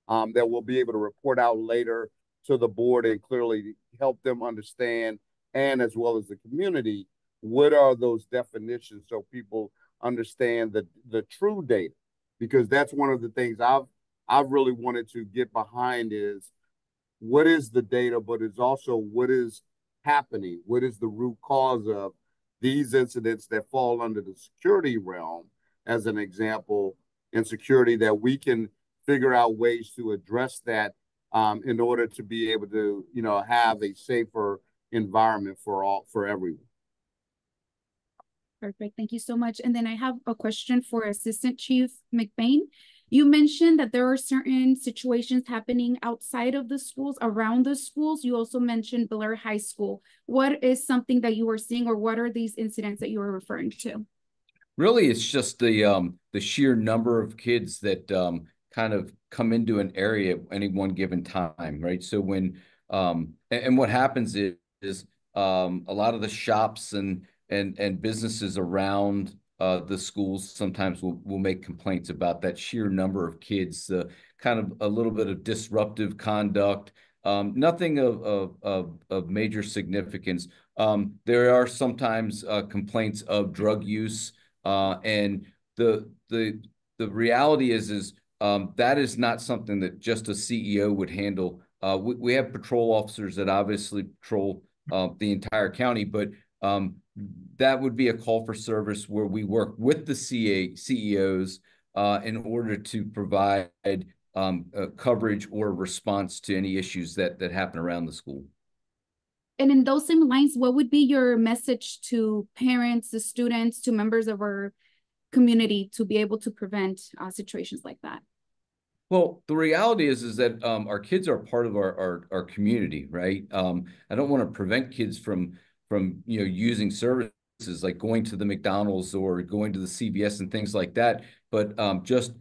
that we'll be able to report out later to the board and clearly help them understand, and as well as the community, what are those definitions so people understand the true data. Because that's one of the things I've really wanted to get behind is what is the data, but it's also what is happening, what is the root cause of these incidents that fall under the security realm, as an example, in security, that we can figure out ways to address that in order to be able to, have a safer environment for everyone. Perfect. Thank you so much. And then I have a question for Assistant Chief McBain. You mentioned that there are certain situations happening outside of the schools, around the schools. You also mentioned Blair High School. What is something that you are seeing, or what are these incidents that you are referring to? Really, it's just the sheer number of kids that kind of come into an area at any one given time, right? So when and what happens is a lot of the shops and businesses around the schools sometimes will make complaints about that sheer number of kids, kind of a little bit of disruptive conduct, nothing of major significance. There are sometimes complaints of drug use, and the reality is that is not something that just a CEO would handle. We have patrol officers that obviously patrol the entire county, but that would be a call for service where we work with the CEOs in order to provide coverage or response to any issues that happen around the school. And in those same lines, what would be your message to parents, the students, to members of our community to be able to prevent situations like that? Well, the reality is that our kids are part of our community, right? I don't want to prevent kids from using services like going to the McDonald's or going to the CVS and things like that, but just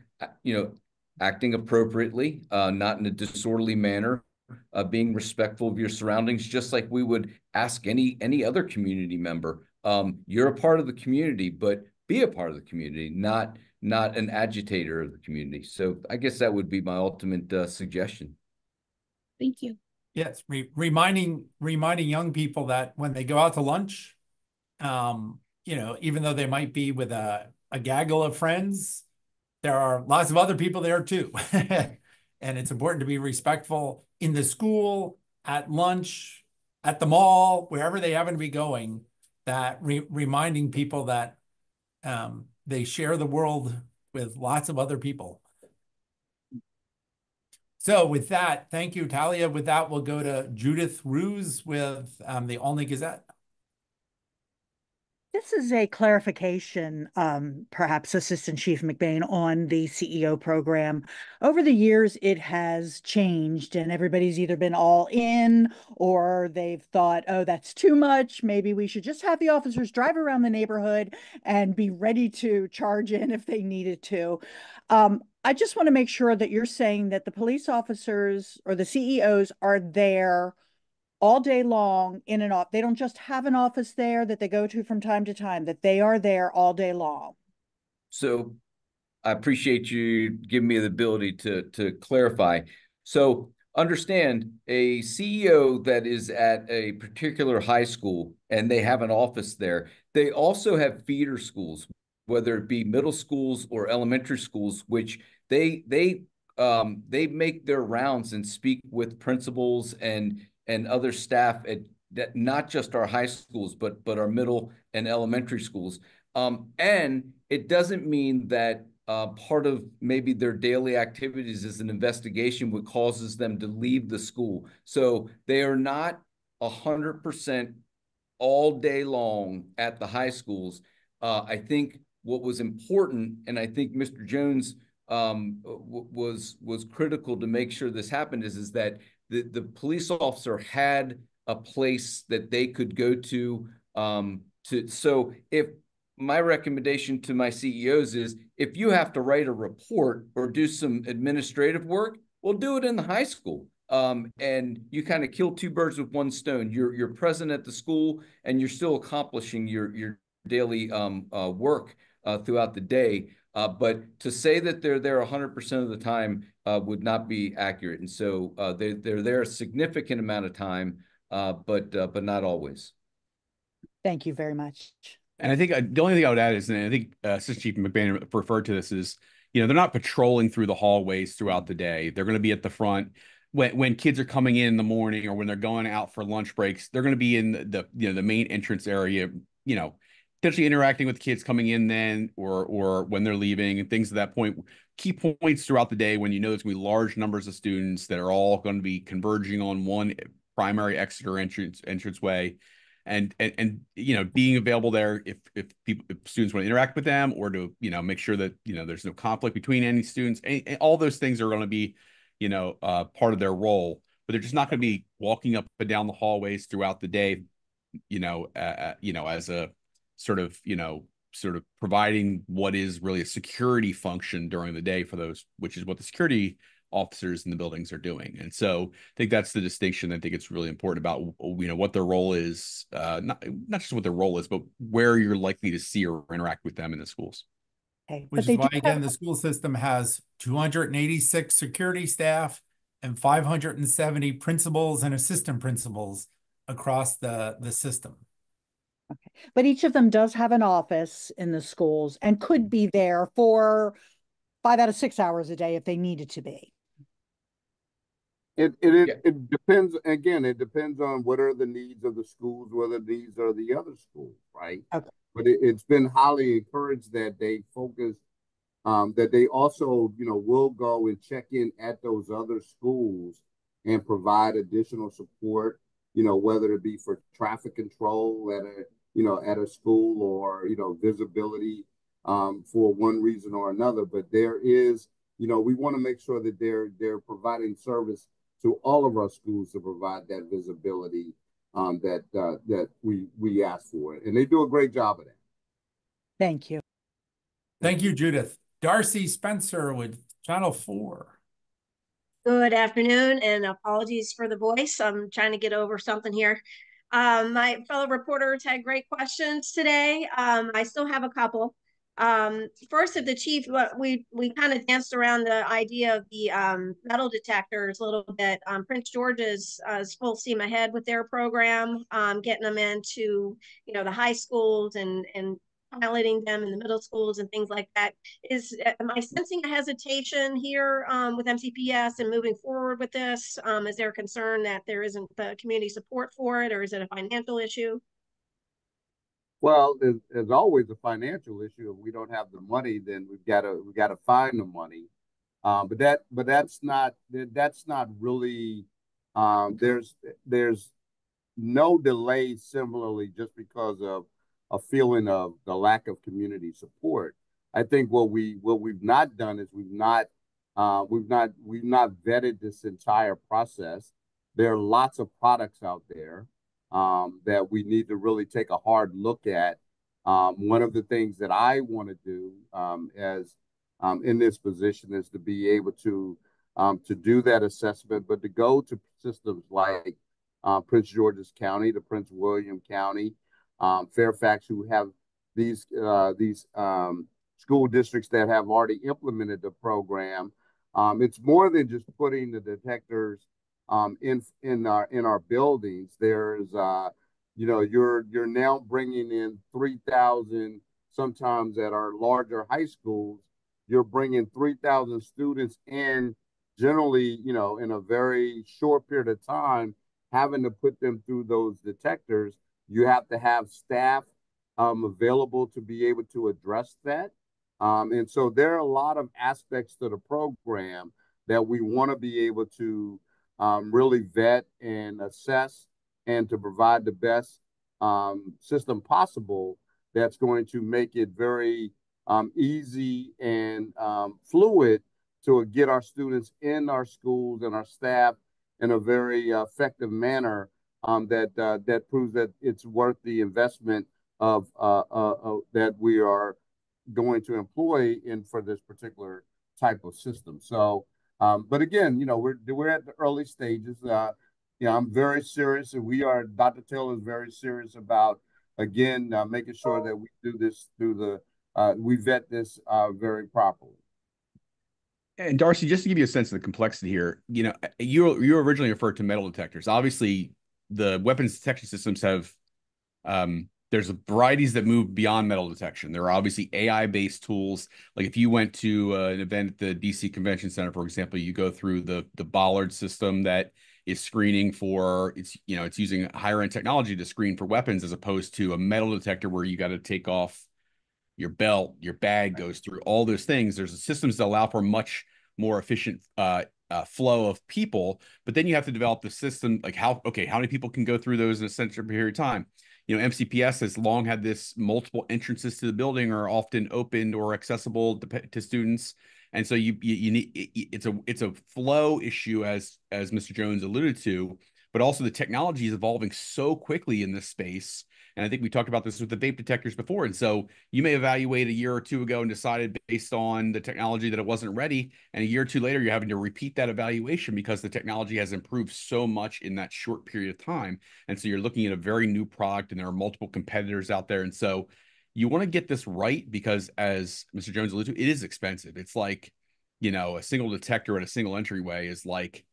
acting appropriately, not in a disorderly manner, being respectful of your surroundings, just like we would ask any other community member. You're a part of the community, but be a part of the community, not an agitator of the community. So I guess that would be my ultimate suggestion. Thank you. Yes, reminding young people that when they go out to lunch, even though they might be with a gaggle of friends, there are lots of other people there too. And it's important to be respectful in the school, at lunch, at the mall, wherever they happen to be going, that reminding people that they share the world with lots of other people. So with that, thank you, Talia. With that, we'll go to Judith Ruse with the Olney Gazette. This is a clarification, perhaps Assistant Chief McBain, on the CEO program. Over the years, it has changed and everybody's either been all in or they've thought, oh, that's too much. Maybe we should just have the officers drive around the neighborhood and be ready to charge in if they needed to. I just want to make sure that you're saying that the police officers or the CEOs are there all day long in and off. They don't just have an office there that they go to from time to time, that they are there all day long. So I appreciate you giving me the ability to clarify. So understand, a CEO that is at a particular high school and they have an office there, they also have feeder schools, whether it be middle schools or elementary schools, which they make their rounds and speak with principals and other staff at that, not just our high schools, but our middle and elementary schools. And it doesn't mean that part of maybe their daily activities is an investigation what causes them to leave the school. So they are not 100% all day long at the high schools. I think what was important, and I think Mr. Jones was critical to make sure this happened, is that the police officer had a place that they could go to. So if my recommendation to my CEOs is, if you have to write a report or do some administrative work, well, do it in the high school. And you kind of kill two birds with one stone. You're present at the school and you're still accomplishing your daily work throughout the day. But to say that they're there 100% of the time would not be accurate. And so they're there a significant amount of time, but not always. Thank you very much. And I think the only thing I would add is, and I think Assistant Chief McBain referred to this, is, they're not patrolling through the hallways throughout the day. They're going to be at the front when kids are coming in the morning, or when they're going out for lunch breaks. They're going to be in the main entrance area, potentially interacting with kids coming in then, or when they're leaving, and things at that point. Key points throughout the day when there's going to be large numbers of students that are all going to be converging on one primary exit or entranceway. And being available there if students want to interact with them, or to make sure that there's no conflict between any students. And all those things are going to be part of their role, but they're just not going to be walking up and down the hallways throughout the day, as a sort of providing what is really a security function during the day for those, which is what the security officers in the buildings are doing. And so I think that's the distinction. I think it's really important about what their role is, not just what their role is, but where you're likely to see or interact with them in the schools. Okay. Which is why, again, the school system has 286 security staff and 570 principals and assistant principals across the system. Okay. But each of them does have an office in the schools and could be there for 5 out of 6 hours a day if they needed to be. It depends. Again, it depends on what are the needs of the schools, whether these are the other schools, right? Okay. But it's been highly encouraged that they focus, that they also, will go and check in at those other schools and provide additional support, whether it be for traffic control at a school, or, visibility for one reason or another. But there is, we want to make sure that they're providing service to all of our schools to provide that visibility that we ask for, and they do a great job of that. Thank you. Thank you, Judith. Darcy Spencer with Channel 4. Good afternoon, and apologies for the voice. I'm trying to get over something here. My fellow reporters had great questions today. I still have a couple. First, of the chief, we kind of danced around the idea of the metal detectors a little bit. Prince George's is full steam ahead with their program, getting them into the high schools and piloting them in the middle schools and things like that. Am I sensing a hesitation here with MCPS and moving forward with this? Is there a concern that there isn't the community support for it, or is it a financial issue? Well, there's always a financial issue. If we don't have the money, then we've got to find the money. But that's not really. There's no delay. Similarly, just because of a feeling of the lack of community support. I think what we've not done is we've not vetted this entire process. There are lots of products out there that we need to really take a hard look at. One of the things that I want to do as in this position is to be able to do that assessment, but to go to systems like Prince George's County, to Prince William County, Fairfax, who have these school districts that have already implemented the program, It's more than just putting the detectors in our buildings. There's you're now bringing in 3,000, sometimes at our larger high schools, you're bringing 3,000 students in, generally, in a very short period of time, having to put them through those detectors. You have to have staff available to be able to address that. And so there are a lot of aspects to the program that we want to be able to really vet and assess, and to provide the best system possible that's going to make it very easy and fluid to get our students in our schools and our staff in a very effective manner, that proves that it's worth the investment of that we are going to employ in for this particular type of system. So, but again, we're at the early stages. I'm very serious, and Dr. Taylor is very serious about, again, making sure that we do this we vet this very properly. And Darcy, just to give you a sense of the complexity here, you originally referred to metal detectors. Obviously, the weapons detection systems have there's varieties that move beyond metal detection. There are obviously AI-based tools. Like if you went to an event at the DC Convention Center, for example, you go through the bollard system that is screening for, it's using higher end technology to screen for weapons, as opposed to a metal detector where you got to take off your belt, your bag goes through all those things. There's systems that allow for much more efficient flow of people, but then you have to develop the system, like how many people can go through those in a certain period of time. MCPS has long had this multiple entrances to the building are often opened or accessible to students. And so you need, it's a flow issue, as Mr. Jones alluded to, but also the technology is evolving so quickly in this space. And I think we talked about this with the vape detectors before. And so you may evaluate a year or two ago and decided based on the technology that it wasn't ready. And a year or two later, you're having to repeat that evaluation because the technology has improved so much in that short period of time. And so you're looking at a very new product, and there are multiple competitors out there. And so you want to get this right, because as Mr. Jones alluded to, it is expensive. It's like, a single detector at a single entryway is like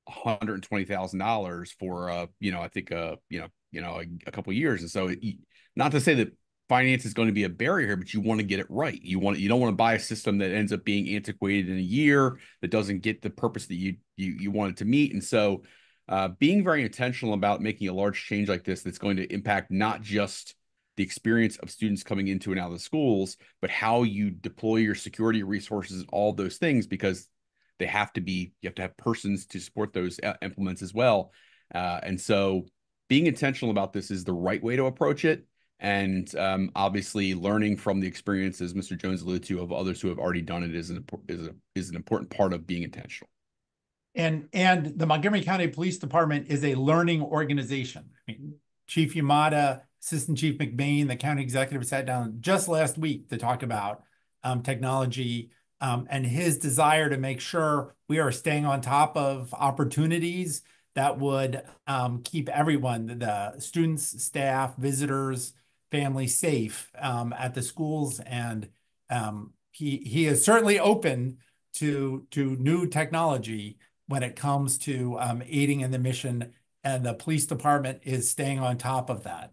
$120,000 for I think a couple of years. And so not to say that finance is going to be a barrier here, but you want to get it right. You don't want to buy a system that ends up being antiquated in a year, that doesn't get the purpose that you want it to meet. And so being very intentional about making a large change like this, that's going to impact not just the experience of students coming into and out of the schools, but how you deploy your security resources, all those things, because you have to have persons to support those implements as well. And so being intentional about this is the right way to approach it. And obviously learning from the experiences Mr. Jones alluded to of others who have already done it is an important part of being intentional. And the Montgomery County Police Department is a learning organization. I mean, Chief Yamada, Assistant Chief McBain, the county executive, sat down just last week to talk about technology and his desire to make sure we are staying on top of opportunities that would keep everyone, the students, staff, visitors, families safe at the schools. And he is certainly open to new technology when it comes to aiding in the mission, and the police department is staying on top of that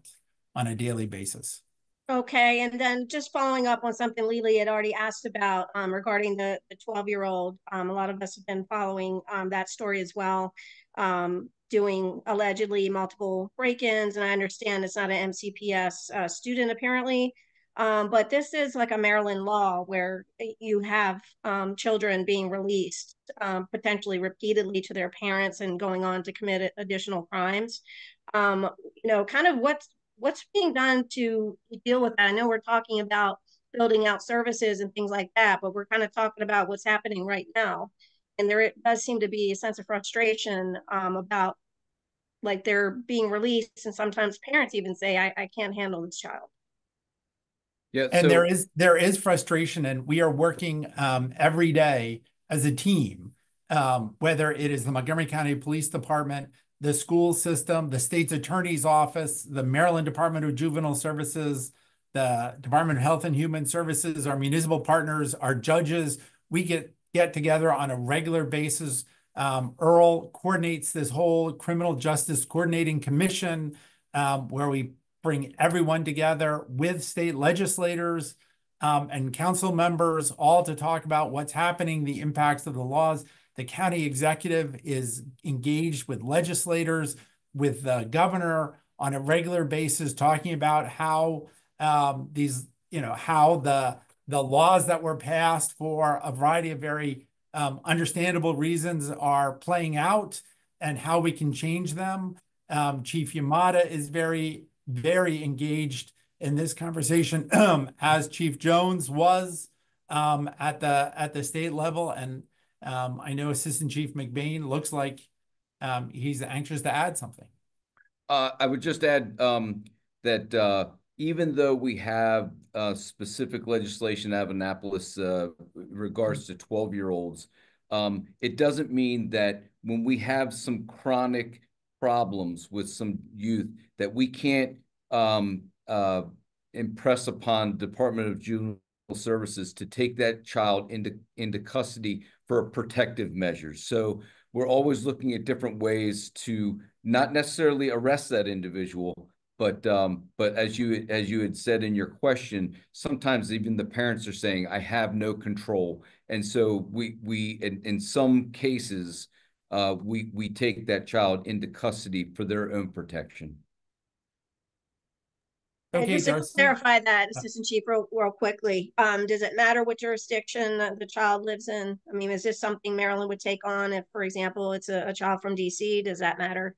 on a daily basis. Okay, and then just following up on something Lily had already asked about regarding the 12-year-old. A lot of us have been following that story as well, doing allegedly multiple break-ins, and I understand it's not an MCPS student apparently, but this is like a Maryland law where you have children being released potentially repeatedly to their parents and going on to commit additional crimes. Kind of what's being done to deal with that? I know we're talking about building out services and things like that, but we're kind of talking about what's happening right now. And there does seem to be a sense of frustration about like they're being released, and sometimes parents even say, I can't handle this child. Yeah, and there is frustration, and we are working every day as a team, whether it is the Montgomery County Police Department, the school system, the state's attorney's office, the Maryland Department of Juvenile Services, the Department of Health and Human Services, our municipal partners, our judges. We get get together on a regular basis. Earl coordinates this whole criminal justice coordinating commission, where we bring everyone together with state legislators and council members, all to talk about what's happening, the impacts of the laws. The county executive is engaged with legislators, with the governor on a regular basis, talking about how these, how the laws that were passed for a variety of very understandable reasons are playing out and how we can change them. Chief Yamada is very, very engaged in this conversation, as Chief Jones was at the state level. And I know Assistant Chief McBain looks like he's anxious to add something. I would just add that even though we have specific legislation out of Annapolis regards to 12-year-olds, it doesn't mean that when we have some chronic problems with some youth that we can't impress upon Department of Juvenile Services to take that child into custody for protective measures. So we're always looking at different ways to not necessarily arrest that individual, but as you had said in your question, sometimes even the parents are saying, I have no control. And so we in some cases, we take that child into custody for their own protection. Okay, just to clarify that, Assistant Chief, real quickly, does it matter what jurisdiction the child lives in? I mean, is this something Maryland would take on if, for example, it's a child from DC? Does that matter?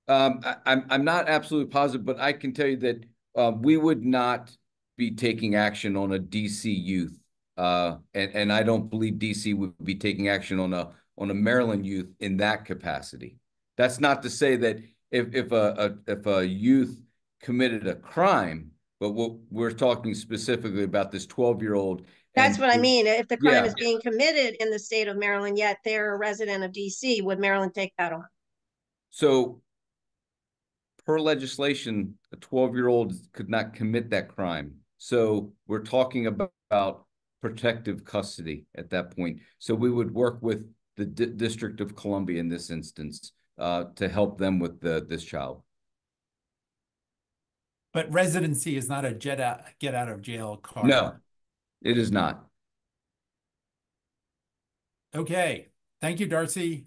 I'm not absolutely positive, but I can tell you that we would not be taking action on a DC youth, and I don't believe DC would be taking action on a Maryland youth in that capacity. That's not to say that if a youth committed a crime, but we're talking specifically about this 12-year-old. That's what I mean. If the crime is being committed in the state of Maryland, yet they're a resident of DC, would Maryland take that on? So per legislation, a 12-year-old could not commit that crime. So we're talking about protective custody at that point. So we would work with the District of Columbia in this instance to help them with this child. But residency is not a get out of jail card. No, it is not. Okay, thank you, Darcy.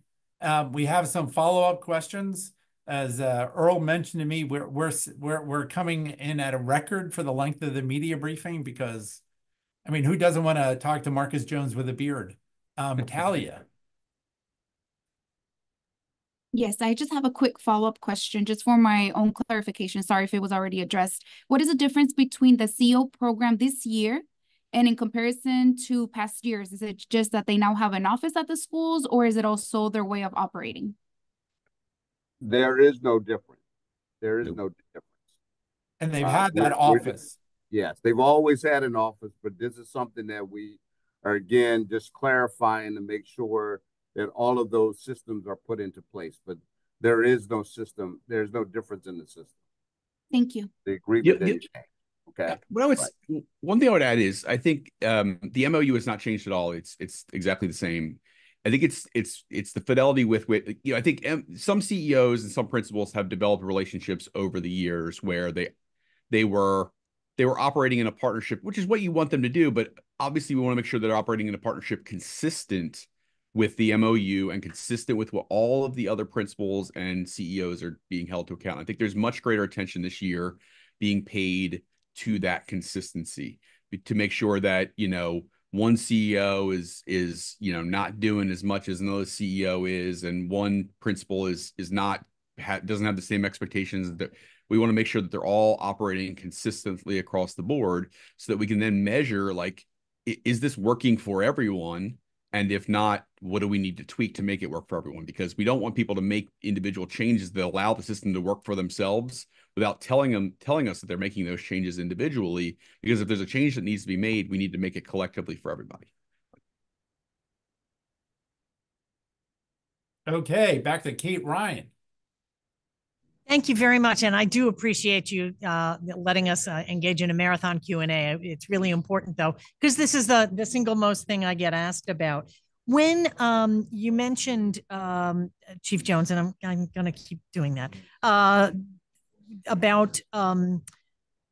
We have some follow-up questions. As Earl mentioned to me, we're coming in at a record for the length of the media briefing because, I mean, who doesn't want to talk to Marcus Jones with a beard? Talia. Yes, I just have a quick follow-up question just for my own clarification. Sorry if it was already addressed. What is the difference between the CEO program this year and in comparison to past years? Is it just that they now have an office at the schools, or is it also their way of operating? There is no difference. There is no difference. And they've had that office. Yes, they've always had an office, but this is something that we are, again, just clarifying to make sure that all of those systems are put into place. But there is no system. There's no difference in the system. Thank you. The agreement didn't change. Okay. One thing I would add is I think the MOU has not changed at all. It's exactly the same. I think it's the fidelity with I think some CEOs and some principals have developed relationships over the years where they were operating in a partnership, which is what you want them to do. But obviously, we want to make sure they're operating in a partnership consistent with the MOU and consistent with what all of the other principals and CEOs are being held to account. I think there's much greater attention this year being paid to that consistency to make sure that, one CEO is not doing as much as another CEO is, and one principal doesn't have the same expectations. That we want to make sure that they're all operating consistently across the board so that we can then measure, like, is this working for everyone? And if not, what do we need to tweak to make it work for everyone? Because we don't want people to make individual changes that allow the system to work for themselves without telling us that they're making those changes individually. Because if there's a change that needs to be made, we need to make it collectively for everybody. Okay, back to Kate Ryan. Thank you very much. And I do appreciate you letting us engage in a marathon Q&A. It's really important, though, because this is the single most thing I get asked about. When you mentioned Chief Jones, and I'm going to keep doing that, about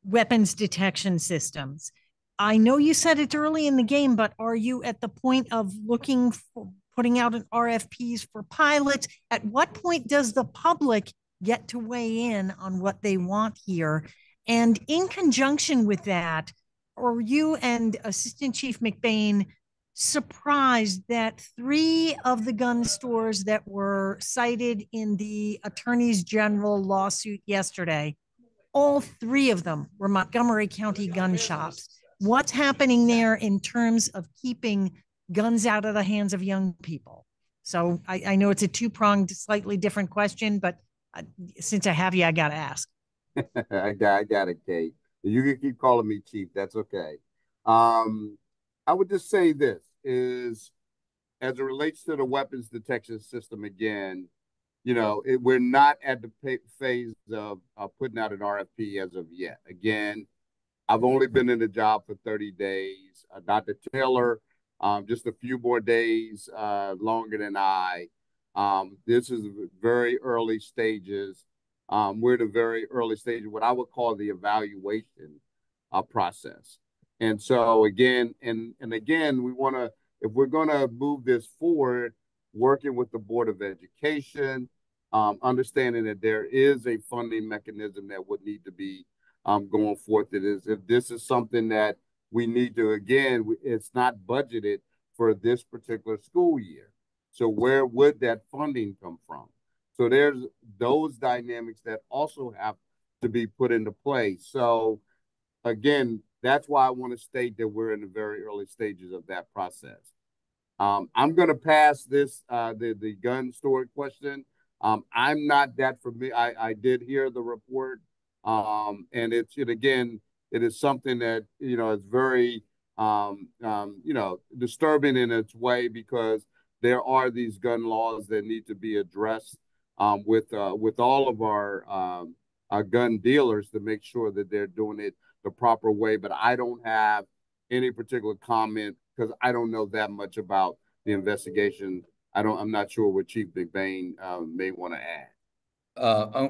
weapons detection systems. I know you said it's early in the game, but are you at the point of looking for putting out an RFPs for pilots? At what point does the public get to weigh in on what they want here? And in conjunction with that, are you and Assistant Chief McBain surprised that 3 of the gun stores that were cited in the Attorney's General lawsuit yesterday, all 3 of them were Montgomery County gun shops? What's happening there in terms of keeping guns out of the hands of young people? So I know it's a 2-pronged, slightly different question, but since I have you, I got to ask. I got it, Kate. You can keep calling me Chief. That's okay. I would just say this is, as it relates to the weapons detection system, again, we're not at the phase of putting out an RFP as of yet. Again, I've only been in the job for 30 days. Dr. Taylor, just a few more days longer than I. This is very early stages. We're in a very early stage of what I would call the evaluation process. And so again, and again, we want to, if we're going to move this forward, working with the Board of Education, understanding that there is a funding mechanism that would need to be going forth. It is, if this is something that we need to, again, it's not budgeted for this particular school year. So where would that funding come from? So there's those dynamics that also have to be put into play. So again, that's why I want to state that we're in the very early stages of that process. I'm going to pass this, the gun store question. I'm not that familiar. I did hear the report. And again, it is something that, is very, disturbing in its way, because there are these gun laws that need to be addressed with all of our gun dealers to make sure that they're doing it the proper way. But I don't have any particular comment because I don't know that much about the investigation. I'm not sure what Chief McBain may want to add.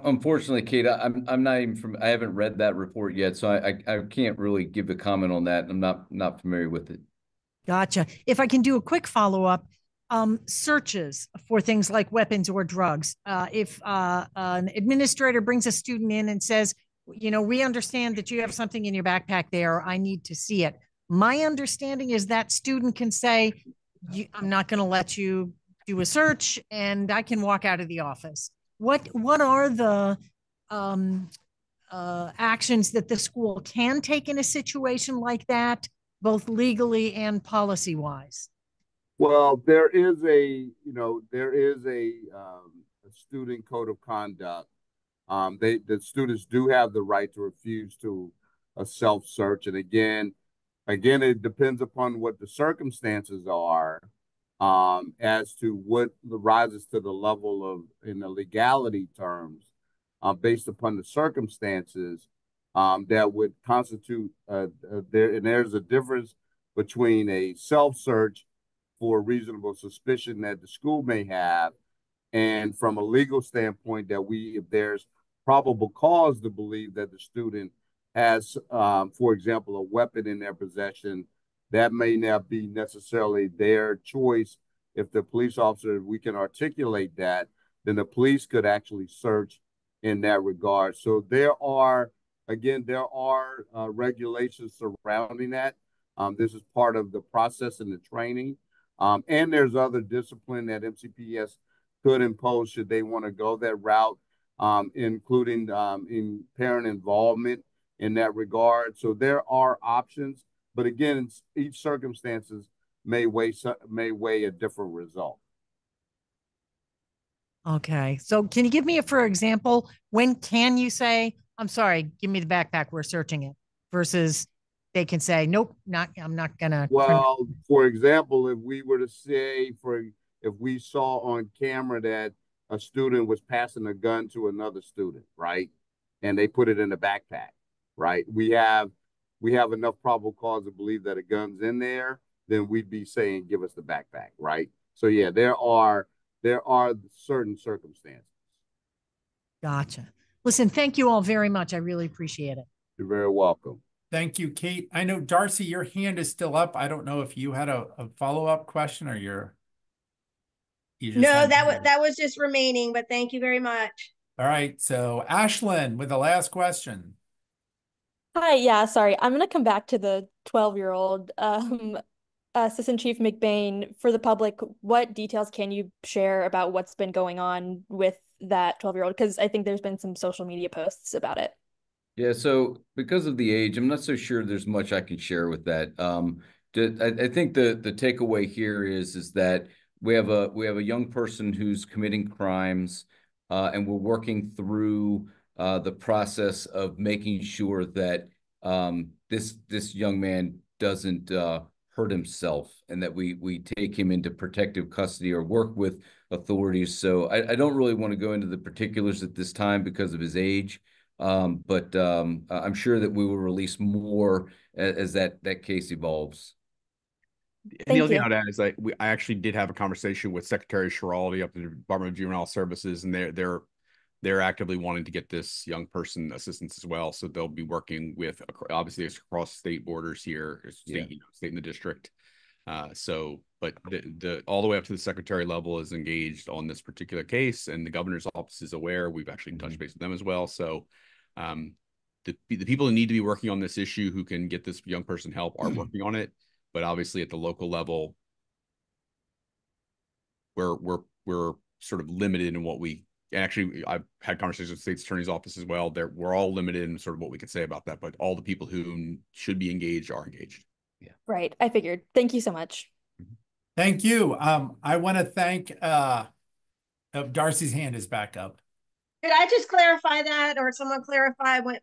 Unfortunately, Kate, I'm not even I haven't read that report yet, so I can't really give a comment on that. I'm not familiar with it. Gotcha. If I can do a quick follow-up, searches for things like weapons or drugs. If an administrator brings a student in and says, we understand that you have something in your backpack there, I need to see it. My understanding is that student can say, I'm not going to let you do a search, and I can walk out of the office. What are the actions that the school can take in a situation like that, both legally and policy-wise? Well, there is a student code of conduct. The students do have the right to refuse to a self-search, and again, it depends upon what the circumstances are, as to what rises to the level of, in the legality terms, based upon the circumstances, that would constitute there's a difference between a self-search for reasonable suspicion that the school may have, and from a legal standpoint, that if there's probable cause to believe that the student has, for example, a weapon in their possession, that may not be necessarily their choice. If the police officer, we can articulate that, then the police could actually search in that regard. So there are regulations surrounding that. This is part of the process and the training. And there's other discipline that MCPS could impose should they want to go that route, including in parent involvement in that regard. So there are options, but again, each circumstances may weigh a different result. Okay. So can you give me for example, when can you say, I'm sorry, give me the backpack, we're searching it, versus they can say, nope, I'm not gonna. Well, for example, if we were to say, if we saw on camera that a student was passing a gun to another student, right, and they put it in a backpack, right, we have enough probable cause to believe that a gun's in there. then we'd be saying, give us the backpack, right? So yeah, there are certain circumstances. Gotcha. Listen, thank you all very much. I really appreciate it. You're very welcome. Thank you, Kate. I know, Darcy, your hand is still up. I don't know if you had a follow-up question or you just No, that was just remaining, but thank you very much. All right. So Ashlyn with the last question. Hi, yeah, sorry. I'm gonna come back to the 12-year-old. Assistant Chief McBain, for the public, what details can you share about what's been going on with that 12-year-old? Because I think there's been some social media posts about it. Yeah, so because of the age, I'm not so sure there's much I can share with that. I think the takeaway here is that we have a young person who's committing crimes, and we're working through the process of making sure that this young man doesn't hurt himself, and that we take him into protective custody or work with authorities. So I don't really want to go into the particulars at this time because of his age. But I'm sure that we will release more as that case evolves. And the only thing I'd add is I actually did have a conversation with Secretary Schiraldi up at the Department of Juvenile Services, and they're actively wanting to get this young person assistance as well. So they'll be working with, obviously it's across state borders here, state in the district. But all the way up to the secretary level is engaged on this particular case, and the governor's office is aware. We've actually touched base with them as well. So the people who need to be working on this issue, who can get this young person help, are working on it. But obviously at the local level, we're sort of limited in what we, and actually I've had conversations with the state's attorney's office as well. We're all limited in sort of what we can say about that, but all the people who should be engaged are engaged. Yeah. Right. I figured. Thank you so much. Thank you. I want to thank Darcy's hand is back up. Could I just clarify that, or someone clarify when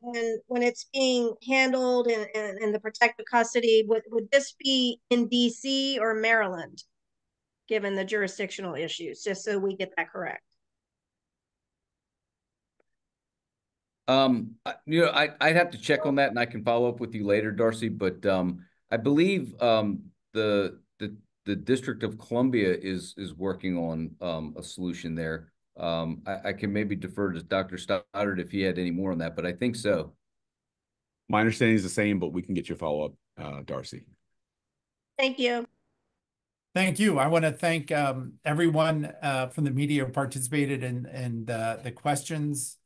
it's being handled in the protective custody, would this be in DC or Maryland, given the jurisdictional issues, just so we get that correct? I'd have to check on that, and I can follow up with you later, Darcy. But I believe the District of Columbia is working on a solution there. I can maybe defer to Dr. Stoddard if he had any more on that, but I think so. My understanding is the same, but we can get you a follow-up, Darcy. Thank you. Thank you. I want to thank everyone from the media who participated in the questions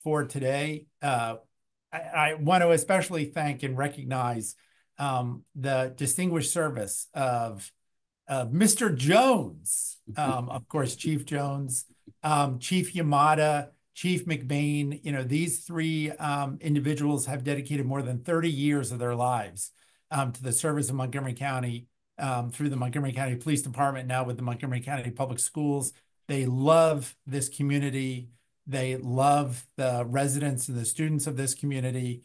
for today. I want to especially thank and recognize the distinguished service of Mr. Jones, of course, Chief Jones, Chief Yamada, Chief McBain. You know, these three individuals have dedicated more than 30 years of their lives to the service of Montgomery County through the Montgomery County Police Department, now with the Montgomery County Public Schools. They love this community. They love the residents and the students of this community.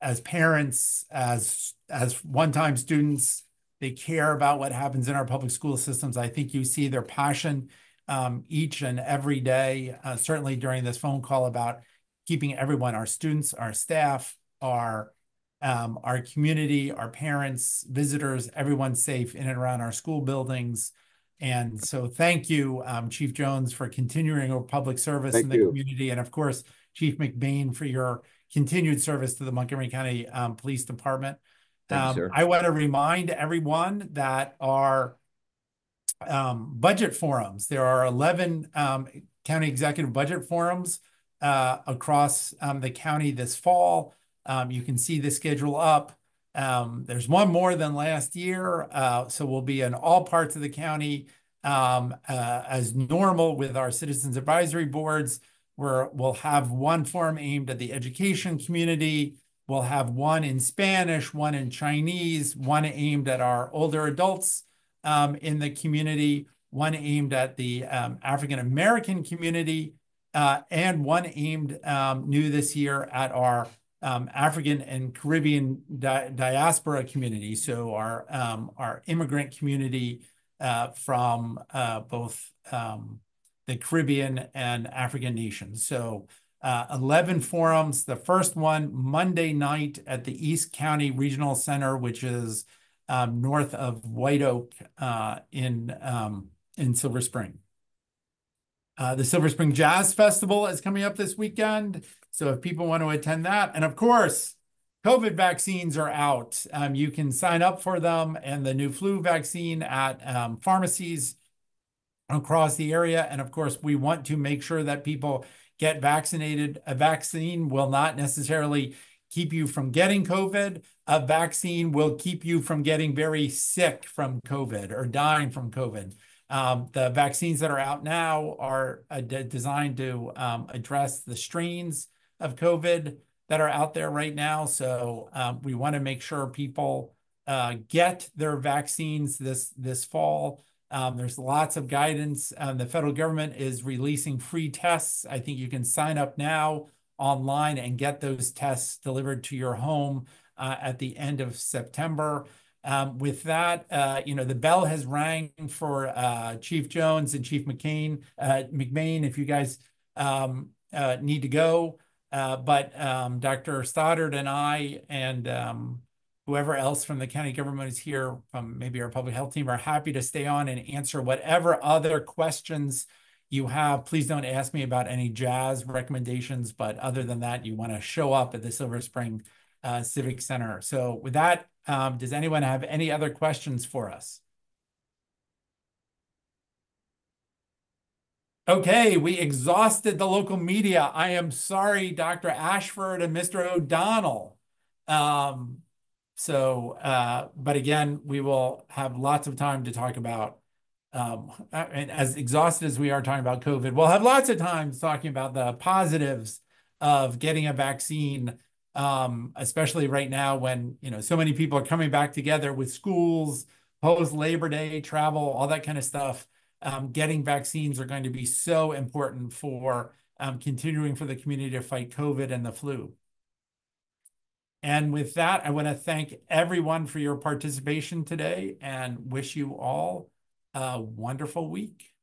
As parents, as one-time students, they care about what happens in our public school systems. I think you see their passion each and every day, certainly during this phone call, about keeping everyone, our students, our staff, our community, our parents, visitors, everyone safe in and around our school buildings. And so thank you, Chief Jones, for continuing your public service in the community. And of course, Chief McBain, for your continued service to the Montgomery County Police Department. Thank you, sir. I want to remind everyone that our budget forums, there are 11 county executive budget forums across the county this fall. You can see the schedule up. There's one more than last year, so we'll be in all parts of the county as normal with our citizens advisory boards, where we'll have one forum aimed at the education community. We'll have one in Spanish, one in Chinese, one aimed at our older adults in the community, one aimed at the African-American community, and one aimed new this year at our African and Caribbean diaspora community. So our immigrant community from both the Caribbean and African nations. So 11 forums. The first one Monday night at the East County Regional Center, which is north of White Oak in Silver Spring. The Silver Spring Jazz Festival is coming up this weekend. So if people want to attend that, and of course, COVID vaccines are out. You can sign up for them and the new flu vaccine at pharmacies across the area. And of course, we want to make sure that people get vaccinated. A vaccine will not necessarily keep you from getting COVID. A vaccine will keep you from getting very sick from COVID or dying from COVID. The vaccines that are out now are designed to address the strains of COVID that are out there right now. So we want to make sure people get their vaccines this fall. There's lots of guidance. The federal government is releasing free tests. I think you can sign up now online and get those tests delivered to your home at the end of September. With that, the bell has rang for Chief Jones and Chief McBain, if you guys need to go. But Dr. Stoddard and I and whoever else from the county government is here, from maybe our public health team, are happy to stay on and answer whatever other questions you have. Please don't ask me about any jazz recommendations, but other than that, you want to show up at the Silver Spring Civic Center. So with that, does anyone have any other questions for us? Okay, we exhausted the local media. I am sorry, Dr. Ashford and Mr. O'Donnell. But again, we will have lots of time to talk about, and as exhausted as we are talking about COVID, we'll have lots of time talking about the positives of getting a vaccine, especially right now when, so many people are coming back together with schools, post-Labor Day, travel, all that kind of stuff. Getting vaccines are going to be so important for continuing for the community to fight COVID and the flu. And with that, I want to thank everyone for your participation today and wish you all a wonderful week.